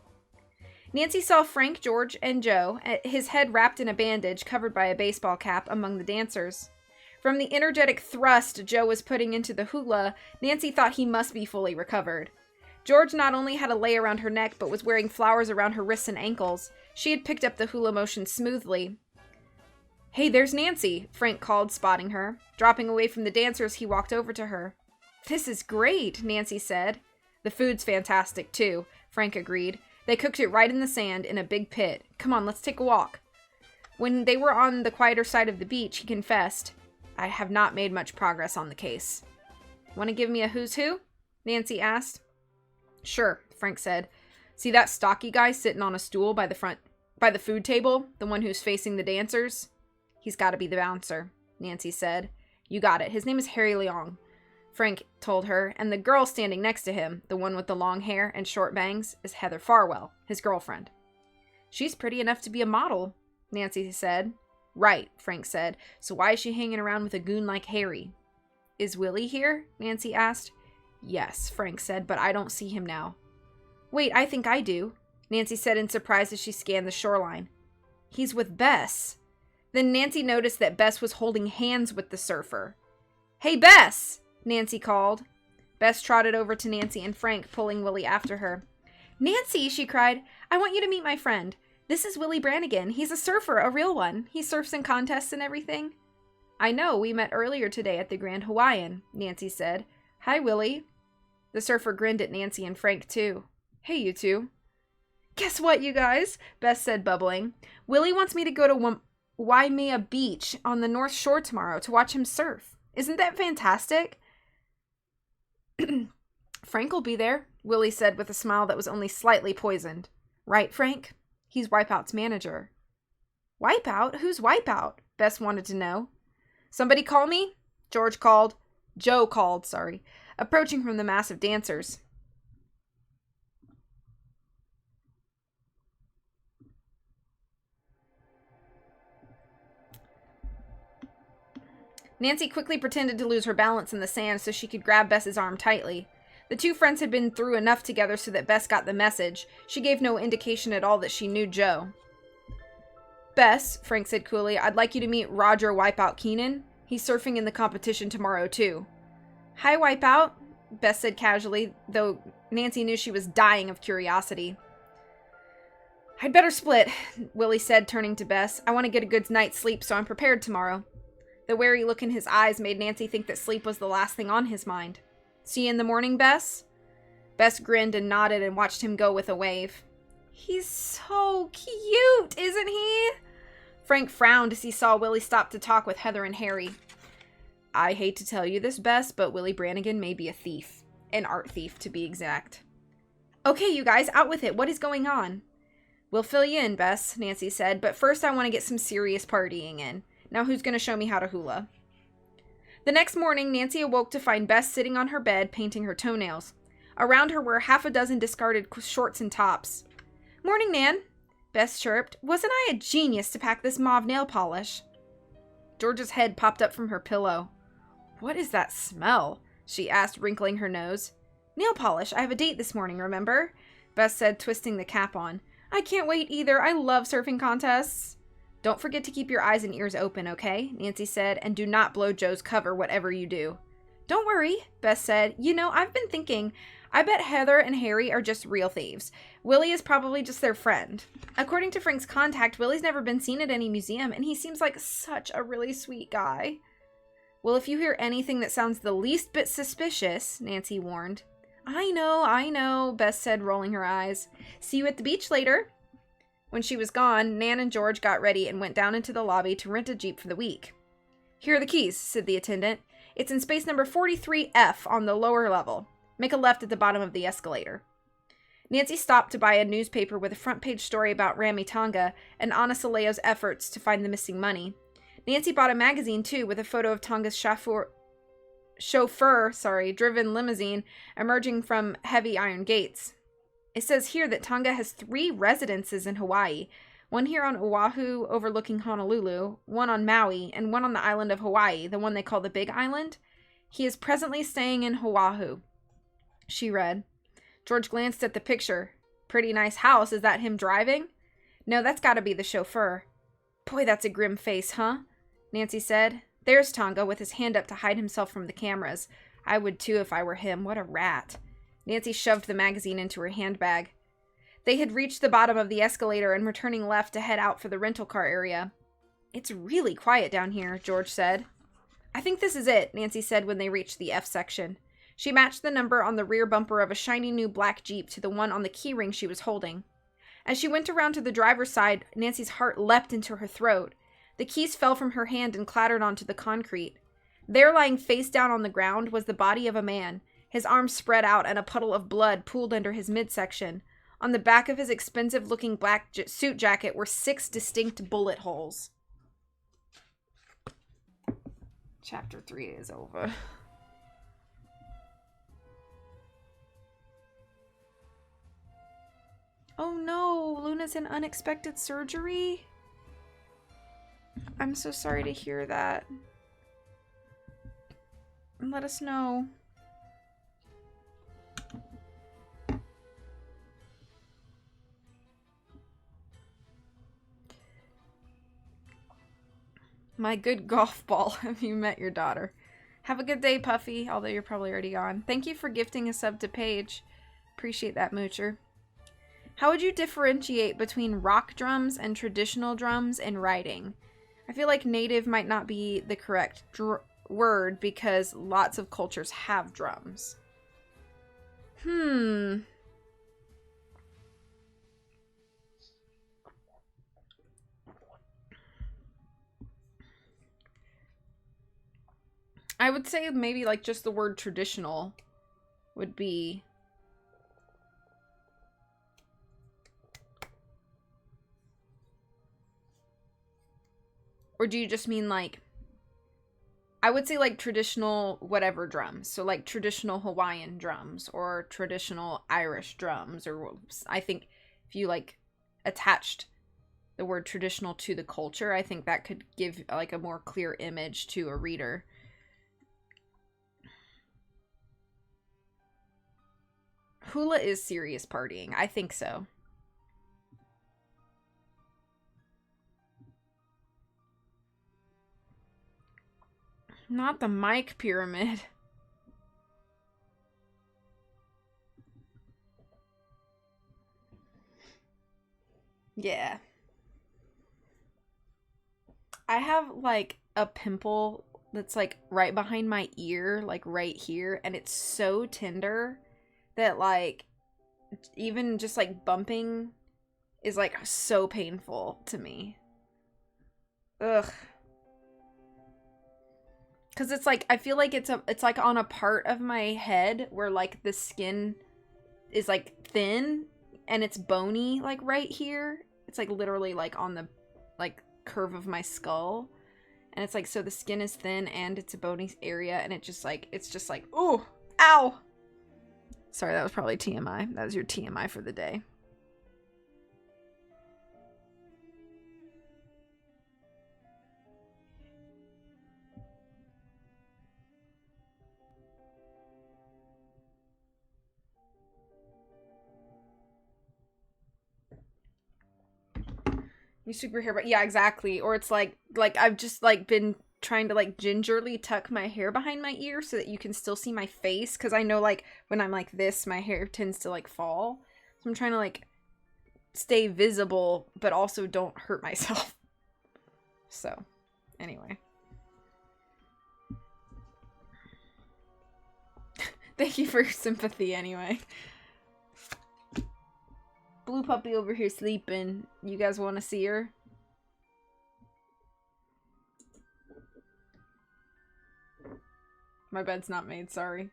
Nancy saw Frank, George, and Joe, his head wrapped in a bandage covered by a baseball cap, among the dancers. From the energetic thrust Joe was putting into the hula, Nancy thought he must be fully recovered. George not only had a lei around her neck, but was wearing flowers around her wrists and ankles. She had picked up the hula motion smoothly. Hey, there's Nancy, Frank called, spotting her. Dropping away from the dancers, he walked over to her. This is great, Nancy said. The food's fantastic, too, Frank agreed. They cooked it right in the sand in a big pit. Come on, let's take a walk. When they were on the quieter side of the beach, he confessed, I have not made much progress on the case. Want to give me a who's who? Nancy asked. Sure, Frank said. See that stocky guy sitting on a stool by the food table? The one who's facing the dancers? He's got to be the bouncer, Nancy said. You got it. His name is Harry Leong, Frank told her, and the girl standing next to him, the one with the long hair and short bangs, is Heather Farwell, his girlfriend. She's pretty enough to be a model, Nancy said. Right, Frank said. So why is she hanging around with a goon like Harry? Is Willie here? Nancy asked. Yes, Frank said, but I don't see him now. Wait, I think I do, Nancy said in surprise as she scanned the shoreline. He's with Bess. Then Nancy noticed that Bess was holding hands with the surfer. Hey, Bess! Nancy called. Bess trotted over to Nancy and Frank, pulling Willie after her. Nancy, she cried, I want you to meet my friend. This is Willie Brannigan. He's a surfer, a real one. He surfs in contests and everything. I know, we met earlier today at the Grand Hawaiian, Nancy said. Hi, Willie. The surfer grinned at Nancy and Frank, too. Hey, you two. Guess what, you guys? Bess said, bubbling. Willie wants me to go to Waimea Beach on the North Shore tomorrow to watch him surf. Isn't that fantastic? Frank will be there, Willie said with a smile that was only slightly poisoned. Right, Frank? He's Wipeout's manager. Wipeout? Who's Wipeout? Bess wanted to know. Somebody call me? George called. Joe called, sorry, approaching from the mass of dancers. Nancy quickly pretended to lose her balance in the sand so she could grab Bess's arm tightly. The two friends had been through enough together so that Bess got the message. She gave no indication at all that she knew Joe. Bess, Frank said coolly, I'd like you to meet Roger Wipeout Keenan. He's surfing in the competition tomorrow, too. Hi, Wipeout, Bess said casually, though Nancy knew she was dying of curiosity. I'd better split, Willie said, turning to Bess. I want to get a good night's sleep, so I'm prepared tomorrow. The wary look in his eyes made Nancy think that sleep was the last thing on his mind. See you in the morning, Bess? Bess grinned and nodded and watched him go with a wave. He's so cute, isn't he? Frank frowned as he saw Willie stop to talk with Heather and Harry. I hate to tell you this, Bess, but Willie Brannigan may be a thief. An art thief, to be exact. Okay, you guys, out with it. What is going on? We'll fill you in, Bess, Nancy said, but first I want to get some serious partying in. Now who's going to show me how to hula? The next morning, Nancy awoke to find Bess sitting on her bed painting her toenails. Around her were half a dozen discarded shorts and tops. Morning, Nan, Bess chirped. Wasn't I a genius to pack this mauve nail polish? George's head popped up from her pillow. What is that smell? She asked, wrinkling her nose. Nail polish. I have a date this morning, remember? Bess said, twisting the cap on. I can't wait either. I love surfing contests. Don't forget to keep your eyes and ears open, okay? Nancy said, and do not blow Joe's cover, whatever you do. Don't worry, Bess said. You know, I've been thinking, I bet Heather and Harry are just real thieves. Willie is probably just their friend. According to Frank's contact, Willie's never been seen at any museum, and he seems like such a really sweet guy. Well, if you hear anything that sounds the least bit suspicious, Nancy warned. I know, Bess said, rolling her eyes. See you at the beach later. When she was gone, Nan and George got ready and went down into the lobby to rent a Jeep for the week. Here are the keys, said the attendant. It's in space number 43F on the lower level. Make a left at the bottom of the escalator. Nancy stopped to buy a newspaper with a front-page story about Rami Tonga and Ana Saleo's efforts to find the missing money. Nancy bought a magazine, too, with a photo of Tonga's chauffeur-driven limousine emerging from heavy iron gates. It says here that Tonga has 3 residences in Hawaii, one here on Oahu overlooking Honolulu, one on Maui, and one on the island of Hawaii, the one they call the Big Island. He is presently staying in Oahu, she read. George glanced at the picture. Pretty nice house. Is that him driving? No, that's gotta be the chauffeur. Boy, that's a grim face, huh? Nancy said. There's Tonga with his hand up to hide himself from the cameras. I would too if I were him. What a rat. Nancy shoved the magazine into her handbag. They had reached the bottom of the escalator and were turning left to head out for the rental car area. It's really quiet down here, George said. I think this is it, Nancy said when they reached the F section. She matched the number on the rear bumper of a shiny new black Jeep to the one on the keyring she was holding. As she went around to the driver's side, Nancy's heart leapt into her throat. The keys fell from her hand and clattered onto the concrete. There, lying face down on the ground, was the body of a man. His arms spread out and a puddle of blood pooled under his midsection. On the back of his expensive-looking black suit jacket were 6 distinct bullet holes. Chapter 3 is over. Oh no, Luna's in unexpected surgery? I'm so sorry to hear that. Let us know. My good golf ball, have you met your daughter? Have a good day, Puffy, although you're probably already gone. Thank you for gifting a sub to Paige. Appreciate that, Moocher. How would you differentiate between rock drums and traditional drums in writing? I feel like native might not be the correct word because lots of cultures have drums. I would say maybe like just the word traditional would be... Or do you just mean like... I would say like traditional whatever drums. So like traditional Hawaiian drums or traditional Irish drums. Or I think if you like attached the word traditional to the culture, I think that could give like a more clear image to a reader. Hula is serious partying. I think so. Not the mic pyramid. Yeah. I have like a pimple that's like right behind my ear, like right here, and it's so tender that like even just like bumping is like so painful to me. Ugh. Cause it's like I feel like it's like on a part of my head where like the skin is like thin and it's bony, like right here. It's like literally like on the like curve of my skull. And it's like, so the skin is thin and it's a bony area, and it's just like, ooh, ow. Sorry, that was probably TMI. That was your TMI for the day. You super hair, but yeah, exactly. Or it's like I've just like been trying to like gingerly tuck my hair behind my ear so that you can still see my face, because I know like when I'm like this, my hair tends to like fall. So I'm trying to like stay visible, but also don't hurt myself. So, anyway. Thank you for your sympathy anyway. Blue puppy over here sleeping. You guys want to see her? My bed's not made, sorry.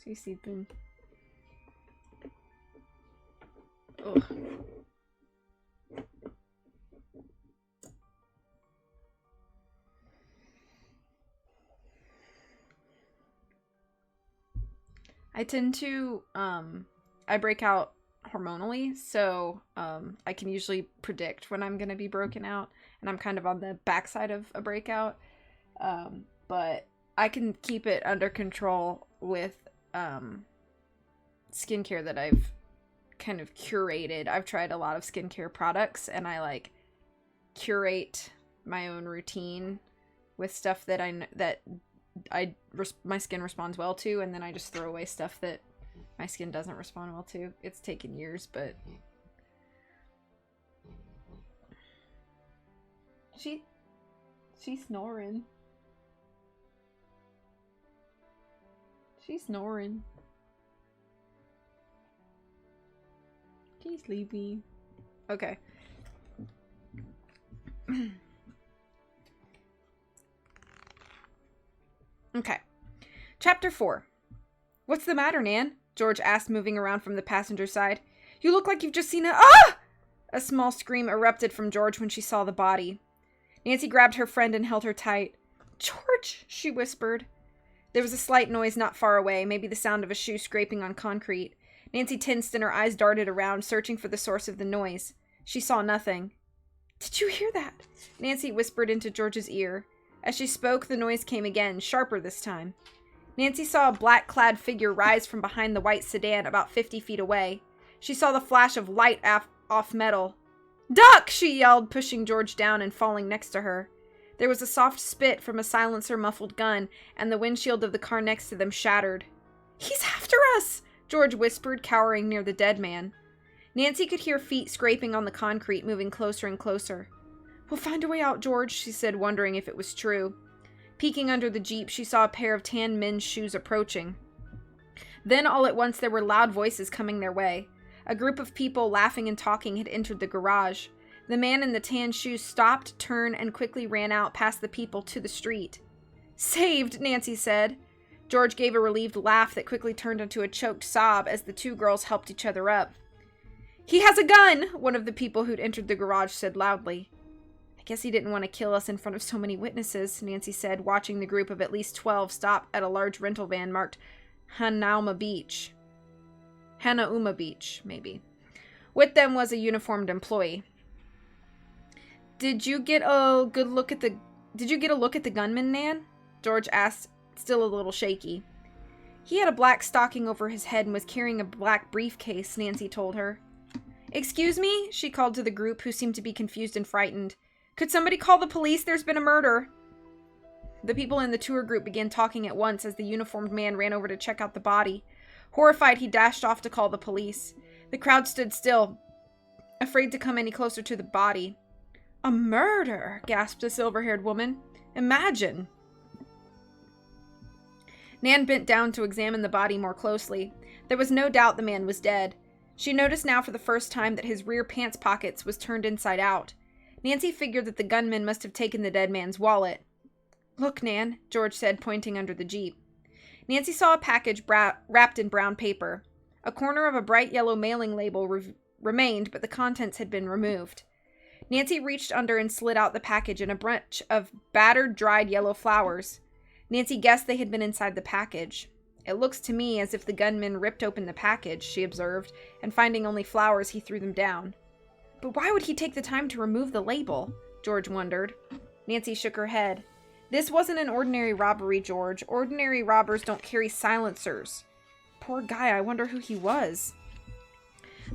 She's sleeping. Ugh. I tend to, I break out hormonally, so, I can usually predict when I'm gonna be broken out, and I'm kind of on the backside of a breakout, but I can keep it under control with, skincare that I've kind of curated. I've tried a lot of skincare products, and I, like, curate my own routine with stuff that my skin responds well to, and then I just throw away stuff that my skin doesn't respond well to. It's taken years, but she's snoring. She's snoring. She's sleepy. Okay. Okay. Chapter 4. What's the matter, Nan? George asked, moving around from the passenger side. You look like you've just seen a— Ah! A small scream erupted from George when she saw the body. Nancy grabbed her friend and held her tight. George, she whispered. There was a slight noise not far away, maybe the sound of a shoe scraping on concrete. Nancy tensed and her eyes darted around, searching for the source of the noise. She saw nothing. Did you hear that? Nancy whispered into George's ear. As she spoke, the noise came again, sharper this time. Nancy saw a black-clad figure rise from behind the white sedan about 50 feet away. She saw the flash of light off metal. Duck! She yelled, pushing George down and falling next to her. There was a soft spit from a silencer-muffled gun, and the windshield of the car next to them shattered. He's after us! George whispered, cowering near the dead man. Nancy could hear feet scraping on the concrete, moving closer and closer. We'll find a way out, George, she said, wondering if it was true. Peeking under the Jeep, she saw a pair of tan men's shoes approaching. Then, all at once, there were loud voices coming their way. A group of people, laughing and talking, had entered the garage. The man in the tan shoes stopped, turned, and quickly ran out past the people to the street. Saved, Nancy said. George gave a relieved laugh that quickly turned into a choked sob as the two girls helped each other up. He has a gun, one of the people who'd entered the garage said loudly. I guess he didn't want to kill us in front of so many witnesses, Nancy said, watching the group of at least 12 stop at a large rental van marked Hanauma Beach. Hanauma Beach, maybe. With them was a uniformed employee. Did you get a look at the gunman, Nan? George asked, still a little shaky. He had a black stocking over his head and was carrying a black briefcase, Nancy told her. Excuse me? She called to the group, who seemed to be confused and frightened. Could somebody call the police? There's been a murder. The people in the tour group began talking at once as the uniformed man ran over to check out the body. Horrified, he dashed off to call the police. The crowd stood still, afraid to come any closer to the body. A murder, gasped a silver-haired woman. Imagine. Nan bent down to examine the body more closely. There was no doubt the man was dead. She noticed now for the first time that his rear pants pockets was turned inside out. Nancy figured that the gunman must have taken the dead man's wallet. Look, Nan, George said, pointing under the Jeep. Nancy saw a package wrapped in brown paper. A corner of a bright yellow mailing label remained, but the contents had been removed. Nancy reached under and slid out the package and a bunch of battered, dried yellow flowers. Nancy guessed they had been inside the package. It looks to me as if the gunman ripped open the package, she observed, and finding only flowers, he threw them down. But why would he take the time to remove the label? George wondered. Nancy shook her head. This wasn't an ordinary robbery, George. Ordinary robbers don't carry silencers. Poor guy, I wonder who he was.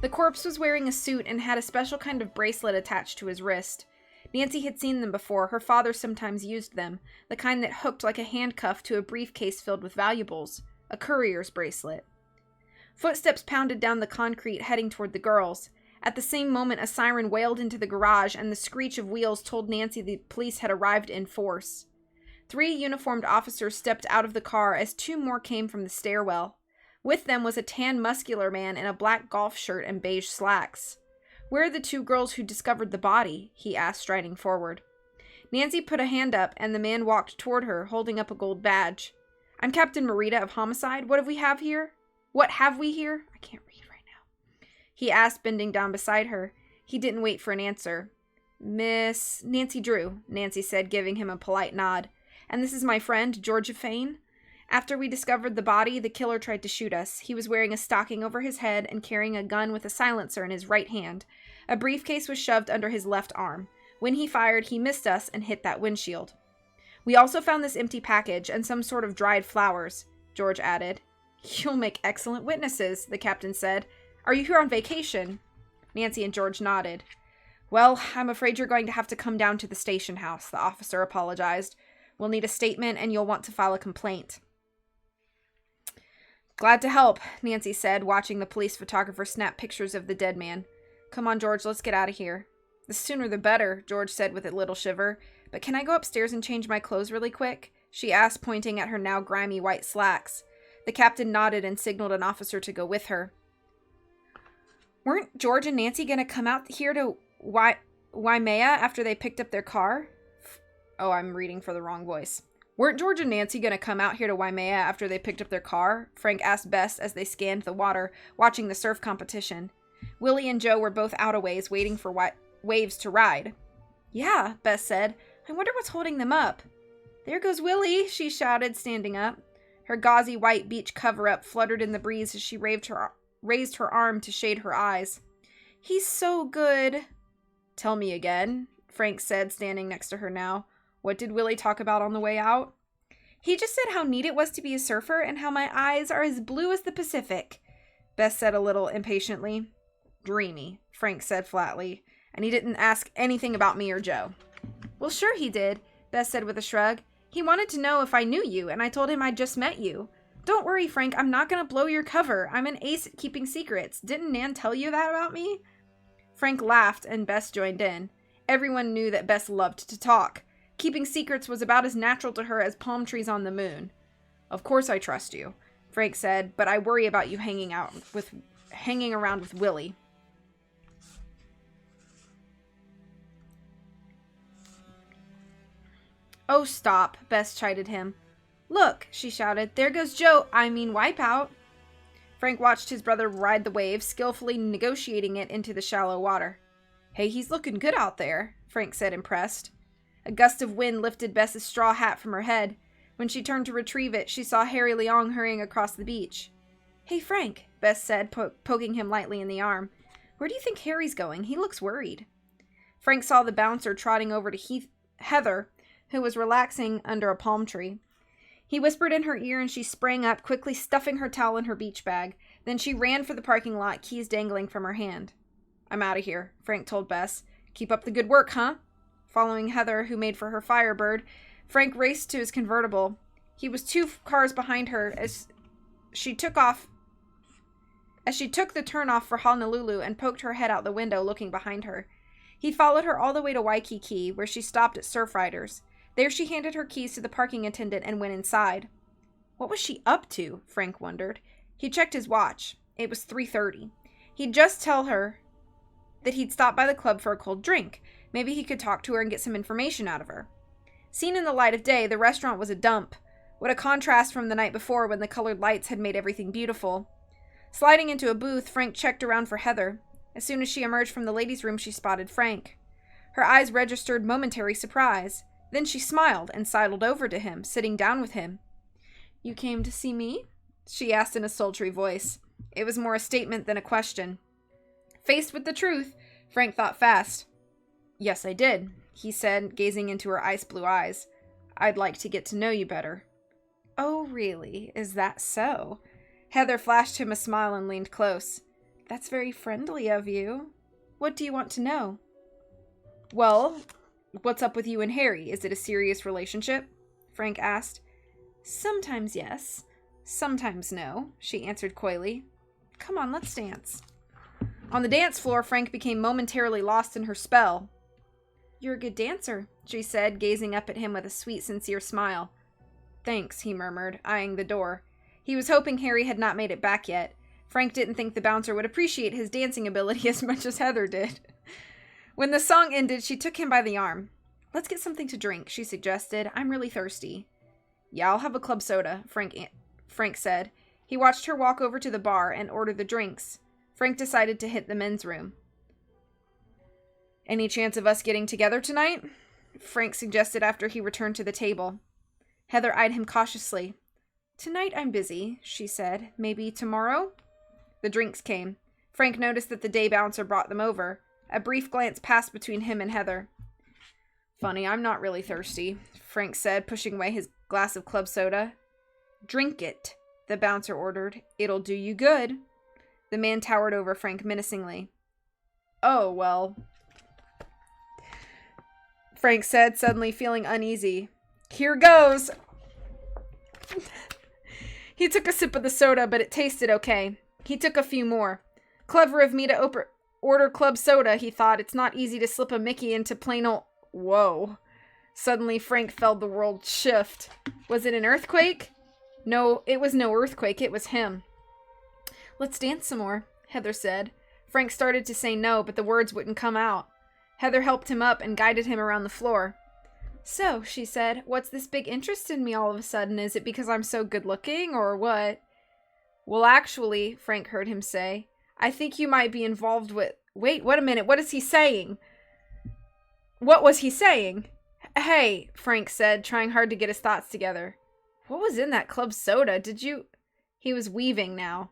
The corpse was wearing a suit and had a special kind of bracelet attached to his wrist. Nancy had seen them before. Her father sometimes used them, the kind that hooked like a handcuff to a briefcase filled with valuables. A courier's bracelet. Footsteps pounded down the concrete, heading toward the girls. At the same moment, a siren wailed into the garage, and the screech of wheels told Nancy the police had arrived in force. 3 uniformed officers stepped out of the car as 2 more came from the stairwell. With them was a tan, muscular man in a black golf shirt and beige slacks. Where are the 2 girls who discovered the body? He asked, striding forward. Nancy put a hand up, and the man walked toward her, holding up a gold badge. I'm Captain Marita of Homicide. What have we here? I can't read right now. He asked, bending down beside her. He didn't wait for an answer. Miss Nancy Drew, Nancy said, giving him a polite nod. And this is my friend, Georgia Fane. After we discovered the body, the killer tried to shoot us. He was wearing a stocking over his head and carrying a gun with a silencer in his right hand. A briefcase was shoved under his left arm. When he fired, he missed us and hit that windshield. We also found this empty package and some sort of dried flowers, George added. You'll make excellent witnesses, the captain said. Are you here on vacation? Nancy and George nodded. Well, I'm afraid you're going to have to come down to the station house, the officer apologized. We'll need a statement and you'll want to file a complaint. Glad to help, Nancy said, watching the police photographer snap pictures of the dead man. Come on, George, let's get out of here. The sooner the better, George said with a little shiver. But can I go upstairs and change my clothes really quick? She asked, pointing at her now grimy white slacks. The captain nodded and signaled an officer to go with her. Weren't George and Nancy going to come out here to Waimea after they picked up their car? Oh, I'm reading for the wrong voice. Weren't George and Nancy going to come out here to Waimea after they picked up their car? Frank asked Bess as they scanned the water, watching the surf competition. Willie and Joe were both out a ways, waiting for waves to ride. Yeah, Bess said. I wonder what's holding them up. There goes Willie, she shouted, standing up. Her gauzy white beach cover-up fluttered in the breeze as she raised her arm to shade her eyes. He's so good. Tell me again, Frank said, standing next to her now. What did Willie talk about on the way out? He just said how neat it was to be a surfer and how my eyes are as blue as the Pacific, Bess said a little impatiently. Dreamy, Frank said flatly, and he didn't ask anything about me or Joe. Well, sure he did, Bess said with a shrug. He wanted to know if I knew you, and I told him I'd just met you. Don't worry, Frank, I'm not going to blow your cover. I'm an ace at keeping secrets. Didn't Nan tell you that about me? Frank laughed, and Bess joined in. Everyone knew that Bess loved to talk. Keeping secrets was about as natural to her as palm trees on the moon. Of course I trust you, Frank said, but I worry about you hanging around with Willie. Oh, stop, Bess chided him. Look, she shouted, there goes Wipeout. Frank watched his brother ride the wave, skillfully negotiating it into the shallow water. Hey, he's looking good out there, Frank said, impressed. A gust of wind lifted Bess's straw hat from her head. When she turned to retrieve it, she saw Harry Leong hurrying across the beach. Hey, Frank, Bess said, poking him lightly in the arm. Where do you think Harry's going? He looks worried. Frank saw the bouncer trotting over to Heather, who was relaxing under a palm tree. He whispered in her ear and she sprang up, quickly stuffing her towel in her beach bag. Then she ran for the parking lot, keys dangling from her hand. I'm out of here, Frank told Bess. Keep up the good work, huh? Following Heather, who made for her Firebird, Frank raced to his convertible. He was 2 cars behind her as she took the turnoff for Honolulu and poked her head out the window, looking behind her. He followed her all the way to Waikiki, where she stopped at Surf Riders. There she handed her keys to the parking attendant and went inside. What was she up to? Frank wondered. He checked his watch. It was 3:30. He'd just tell her that he'd stopped by the club for a cold drink. Maybe he could talk to her and get some information out of her. Seen in the light of day, the restaurant was a dump. What a contrast from the night before when the colored lights had made everything beautiful. Sliding into a booth, Frank checked around for Heather. As soon as she emerged from the ladies' room, she spotted Frank. Her eyes registered momentary surprise. Then she smiled and sidled over to him, sitting down with him. "You came to see me?" she asked in a sultry voice. It was more a statement than a question. Faced with the truth, Frank thought fast. "Yes, I did," he said, gazing into her ice blue eyes. "I'd like to get to know you better." "Oh, really? Is that so?" Heather flashed him a smile and leaned close. "That's very friendly of you. What do you want to know?" "Well, what's up with you and Harry? Is it a serious relationship?" Frank asked. "Sometimes yes, sometimes no," she answered coyly. "Come on, let's dance." On the dance floor, Frank became momentarily lost in her spell. "You're a good dancer," she said, gazing up at him with a sweet, sincere smile. "Thanks," he murmured, eyeing the door. He was hoping Harry had not made it back yet. Frank didn't think the bouncer would appreciate his dancing ability as much as Heather did. When the song ended, she took him by the arm. "Let's get something to drink," she suggested. "I'm really thirsty." "Yeah, I'll have a club soda," Frank said. He watched her walk over to the bar and order the drinks. Frank decided to hit the men's room. "Any chance of us getting together tonight?" Frank suggested after he returned to the table. Heather eyed him cautiously. "Tonight I'm busy," she said. "Maybe tomorrow?" The drinks came. Frank noticed that the day bouncer brought them over. A brief glance passed between him and Heather. "Funny, I'm not really thirsty," Frank said, pushing away his glass of club soda. "Drink it," the bouncer ordered. "It'll do you good." The man towered over Frank menacingly. "Oh, well," Frank said, suddenly feeling uneasy. "Here goes." He took a sip of the soda, but it tasted okay. He took a few more. Clever of me to order club soda, he thought. It's not easy to slip a Mickey into plain old... Whoa. Suddenly, Frank felt the world shift. Was it an earthquake? No, it was no earthquake. It was him. "Let's dance some more," Heather said. Frank started to say no, but the words wouldn't come out. Heather helped him up and guided him around the floor. "So," she said, "what's this big interest in me all of a sudden? Is it because I'm so good looking, or what?" "Well, actually," Frank heard him say, "I think you might be involved with..." Wait a minute, what is he saying? What was he saying? "Hey," Frank said, trying hard to get his thoughts together. "What was in that club soda? Did you..." He was weaving now.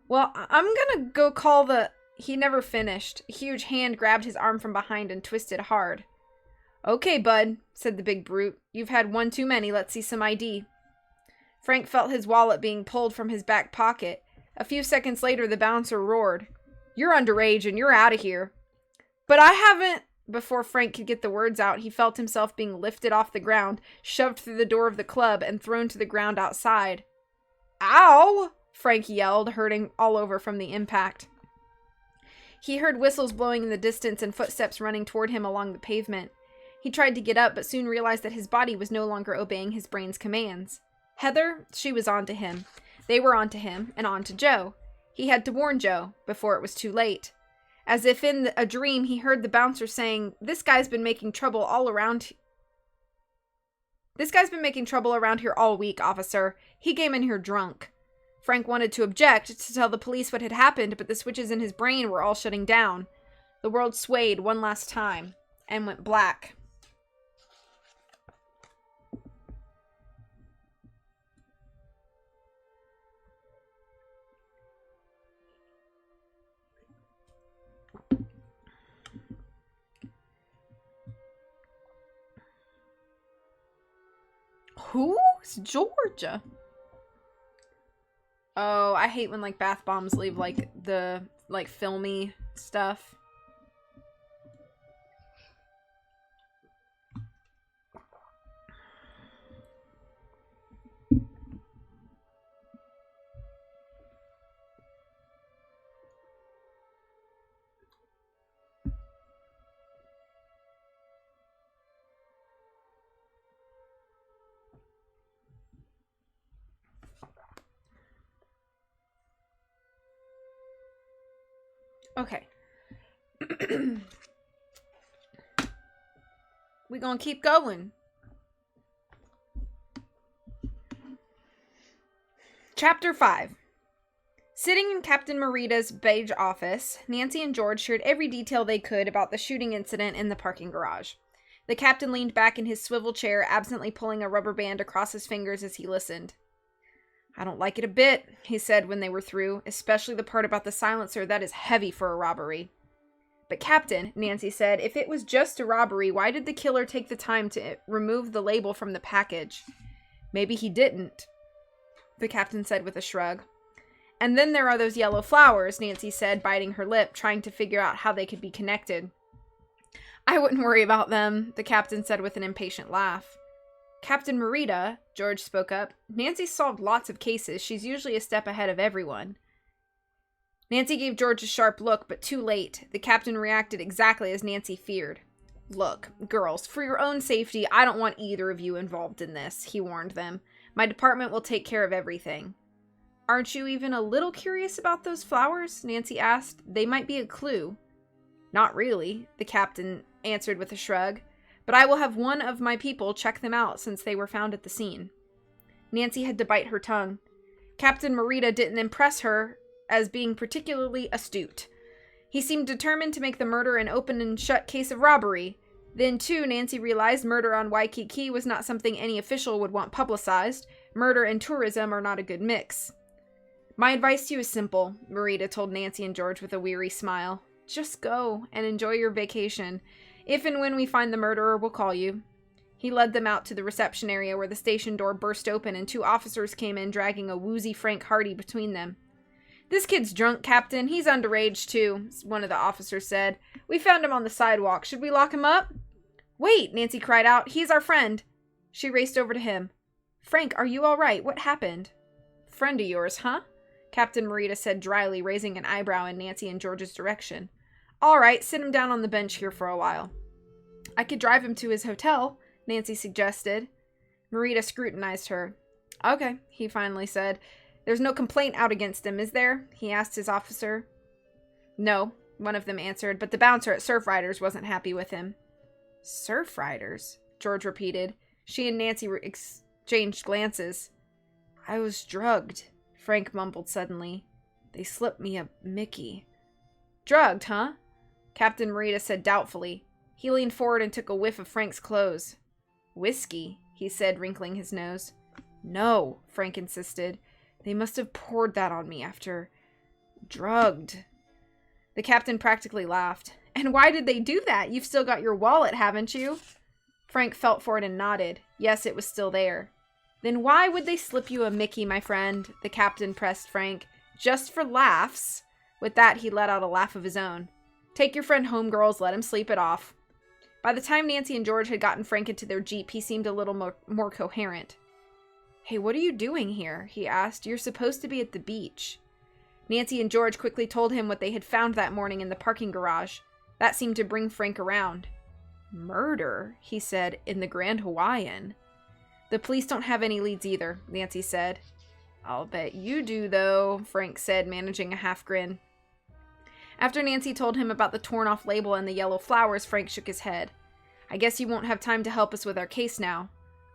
"Well, I'm gonna go call the..." He never finished. A huge hand grabbed his arm from behind and twisted hard. "Okay, bud," said the big brute. "You've had one too many. Let's see some ID." Frank felt his wallet being pulled from his back pocket. A few seconds later, the bouncer roared, "You're underage and you're out of here." "But I haven't..." Before Frank could get the words out, he felt himself being lifted off the ground, shoved through the door of the club, and thrown to the ground outside. "Ow!" Frank yelled, hurting all over from the impact. He heard whistles blowing in the distance and footsteps running toward him along the pavement. He tried to get up, but soon realized that his body was no longer obeying his brain's commands. Heather, she was on to him. They were on to him, and on to Joe. He had to warn Joe, before it was too late. As if in a dream, he heard the bouncer saying, "This guy's been making trouble around here all week, officer. He came in here drunk." Frank wanted to object, to tell the police what had happened, but the switches in his brain were all shutting down. The world swayed one last time, and went black. Who's Georgia? Oh, I hate when, like, bath bombs leave, like, the, like, filmy stuff. Okay. We gonna keep going. Chapter 5. Sitting in Captain Morita's beige office, Nancy and George shared every detail they could about the shooting incident in the parking garage. The captain leaned back in his swivel chair, absently pulling a rubber band across his fingers as he listened. "I don't like it a bit," he said when they were through, "especially the part about the silencer. That is heavy for a robbery." "But Captain," Nancy said, "if it was just a robbery, why did the killer take the time to remove the label from the package?" "Maybe he didn't," the captain said with a shrug. "And then there are those yellow flowers," Nancy said, biting her lip, trying to figure out how they could be connected. "I wouldn't worry about them," the captain said with an impatient laugh. "Captain Morita," George spoke up, "Nancy's solved lots of cases. She's usually a step ahead of everyone." Nancy gave George a sharp look, but too late. The captain reacted exactly as Nancy feared. "Look, girls, for your own safety, I don't want either of you involved in this," he warned them. "My department will take care of everything." "Aren't you even a little curious about those flowers?" Nancy asked. "They might be a clue." "Not really," the captain answered with a shrug. "But I will have one of my people check them out since they were found at the scene." Nancy had to bite her tongue. Captain Morita didn't impress her as being particularly astute. He seemed determined to make the murder an open and shut case of robbery. Then, too, Nancy realized murder on Waikiki was not something any official would want publicized. Murder and tourism are not a good mix. "My advice to you is simple," Morita told Nancy and George with a weary smile. "Just go and enjoy your vacation. If and when we find the murderer, we'll call you." He led them out to the reception area where the station door burst open and 2 officers came in dragging a woozy Frank Hardy between them. "This kid's drunk, Captain. He's underage, too," one of the officers said. "We found him on the sidewalk. Should we lock him up?" "Wait," Nancy cried out. "He's our friend." She raced over to him. "Frank, are you all right? What happened?" "Friend of yours, huh?" Captain Morita said dryly, raising an eyebrow in Nancy and George's direction. "All right, sit him down on the bench here for a while." "I could drive him to his hotel," Nancy suggested. Morita scrutinized her. "Okay," he finally said. "There's no complaint out against him, is there?" he asked his officer. "No," one of them answered, "but the bouncer at Surf Riders wasn't happy with him." "Surf Riders?" George repeated. She and Nancy exchanged glances. "I was drugged," Frank mumbled suddenly. "They slipped me a Mickey." "Drugged, huh?" Captain Morita said doubtfully. He leaned forward and took a whiff of Frank's clothes. "Whiskey," he said, wrinkling his nose. "No," Frank insisted. "They must have poured that on me after... drugged." The captain practically laughed. "And why did they do that? You've still got your wallet, haven't you?" Frank felt for it and nodded. Yes, it was still there. "Then why would they slip you a Mickey, my friend?" the captain pressed Frank. "Just for laughs." With that, he let out a laugh of his own. "Take your friend home, girls. Let him sleep it off." By the time Nancy and George had gotten Frank into their Jeep, he seemed a little more coherent. "Hey, what are you doing here?" he asked. "You're supposed to be at the beach." Nancy and George quickly told him what they had found that morning in the parking garage. That seemed to bring Frank around. "Murder," he said, "in the Grand Hawaiian." "The police don't have any leads either," Nancy said. "I'll bet you do, though," Frank said, managing a half grin. After Nancy told him about the torn-off label and the yellow flowers, Frank shook his head. "I guess you won't have time to help us with our case now."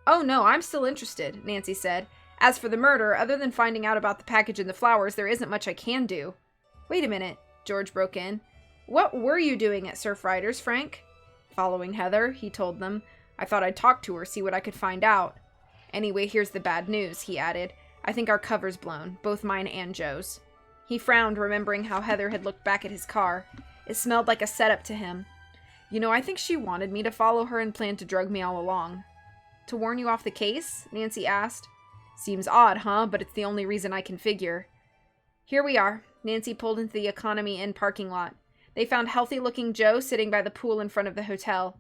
"Oh, no, I'm still interested," Nancy said. "As for the murder, other than finding out about the package and the flowers, there isn't much I can do." "Wait a minute," George broke in. "What were you doing at Surf Riders, Frank?" "Following Heather," he told them. "I thought I'd talk to her, see what I could find out. Anyway, here's the bad news," he added. "I think our cover's blown, both mine and Joe's." He frowned, remembering how Heather had looked back at his car. It smelled like a setup to him. "You know, I think she wanted me to follow her and planned to drug me all along." "To warn you off the case?" Nancy asked. "Seems odd, huh? But it's the only reason I can figure." "Here we are." Nancy pulled into the Economy Inn parking lot. They found healthy-looking Joe sitting by the pool in front of the hotel.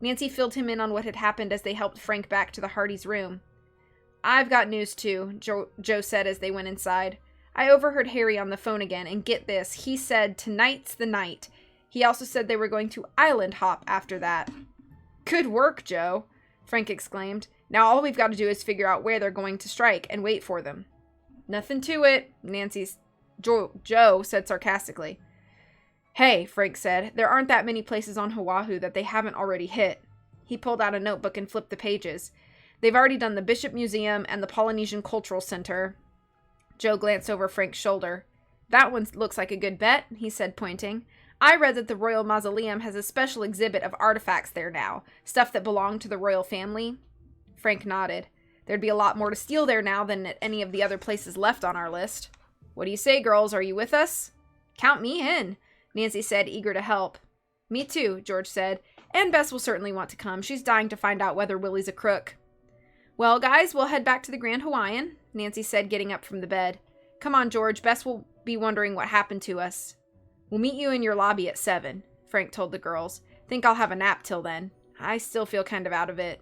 Nancy filled him in on what had happened as they helped Frank back to the Hardys' room. "I've got news, too," Joe said as they went inside. "I overheard Harry on the phone again, and get this, he said tonight's the night. He also said they were going to island hop after that." "Good work, Joe," Frank exclaimed. "Now all we've got to do is figure out where they're going to strike and wait for them." "Nothing to it," Joe said sarcastically. "Hey," Frank said, "there aren't that many places on Oahu that they haven't already hit." He pulled out a notebook and flipped the pages. "They've already done the Bishop Museum and the Polynesian Cultural Center. Joe glanced over Frank's shoulder. That one looks like a good bet, he said, pointing. I read that the Royal Mausoleum has a special exhibit of artifacts there now, stuff that belonged to the royal family. Frank nodded. There'd be a lot more to steal there now than at any of the other places left on our list. What do you say, girls? Are you with us? Count me in, Nancy said, eager to help. Me too, George said. And Bess will certainly want to come. She's dying to find out whether Willie's a crook. Well, guys, we'll head back to the Grand Hawaiian, Nancy said, getting up from the bed. Come on, George. Bess will be wondering what happened to us. We'll meet you in your lobby at 7, Frank told the girls. Think I'll have a nap till then. I still feel kind of out of it.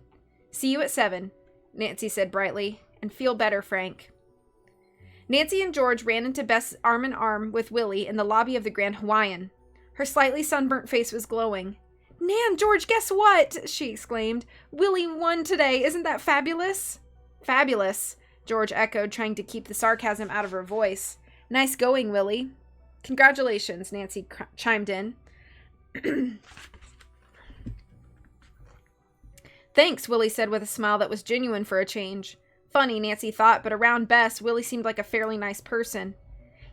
See you at 7, Nancy said brightly. And feel better, Frank. Nancy and George ran into Bess arm in arm with Willie in the lobby of the Grand Hawaiian. Her slightly sunburnt face was glowing. Nan, George, guess what? She exclaimed. Willie won today. Isn't that fabulous? Fabulous, George echoed, trying to keep the sarcasm out of her voice. Nice going, Willie. Congratulations, Nancy chimed in. Thanks, Willie said with a smile that was genuine for a change. Funny, Nancy thought, but around Bess, Willie seemed like a fairly nice person.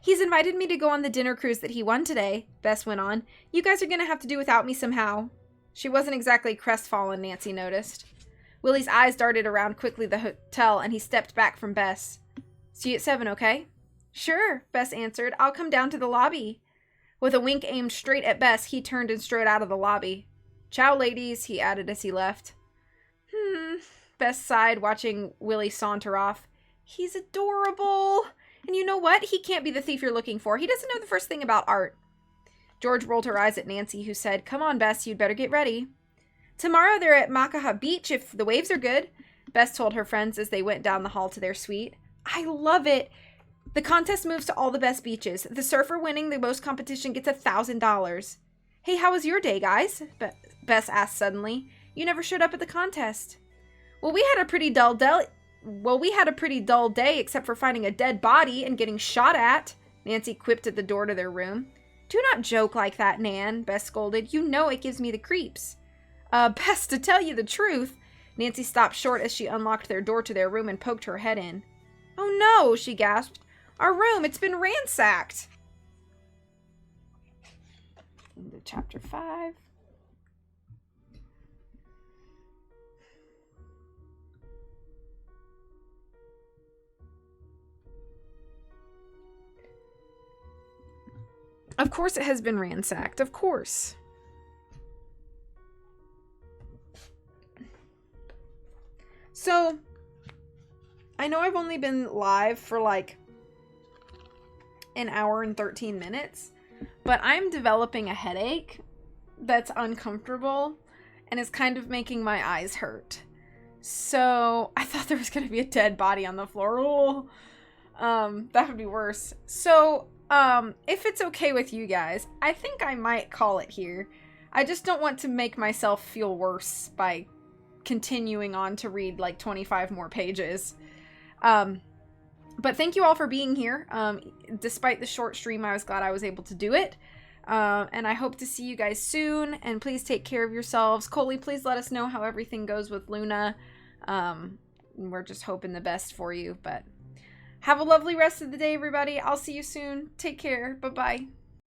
He's invited me to go on the dinner cruise that he won today, Bess went on. You guys are going to have to do without me somehow. She wasn't exactly crestfallen, Nancy noticed. Willie's eyes darted around quickly the hotel, and he stepped back from Bess. See you at 7, okay? Sure, Bess answered. I'll come down to the lobby. With a wink aimed straight at Bess, he turned and strode out of the lobby. Ciao, ladies, he added as he left. Bess sighed, watching Willie saunter off. He's adorable. And you know what? He can't be the thief you're looking for. He doesn't know the first thing about art. George rolled her eyes at Nancy, who said, Come on, Bess, you'd better get ready. Tomorrow they're at Makaha Beach if the waves are good, Bess told her friends as they went down the hall to their suite. I love it. The contest moves to all the best beaches. The surfer winning the most competition gets $1,000. Hey, how was your day, guys? Bess asked suddenly. You never showed up at the contest. Well, we had a pretty dull day except for finding a dead body and getting shot at, Nancy quipped at the door to their room. Do not joke like that, Nan, Bess scolded. You know it gives me the creeps. Bess, to tell you the truth. Nancy stopped short as she unlocked their door to their room and poked her head in. Oh no, she gasped. Our room, it's been ransacked. Into chapter 5. Of course it has been ransacked. Of course. So, I know I've only been live for like an hour and 13 minutes, but I'm developing a headache that's uncomfortable and is kind of making my eyes hurt. So, I thought there was going to be a dead body on the floor. Oh, that would be worse. So, if it's okay with you guys, I think I might call it here. I just don't want to make myself feel worse by continuing on to read like 25 more pages. But thank you all for being here. Despite the short stream, I was glad I was able to do it. And I hope to see you guys soon. And please take care of yourselves. Coley, please let us know how everything goes with Luna. We're just hoping the best for you, but have a lovely rest of the day, everybody. I'll see you soon. Take care. Bye-bye.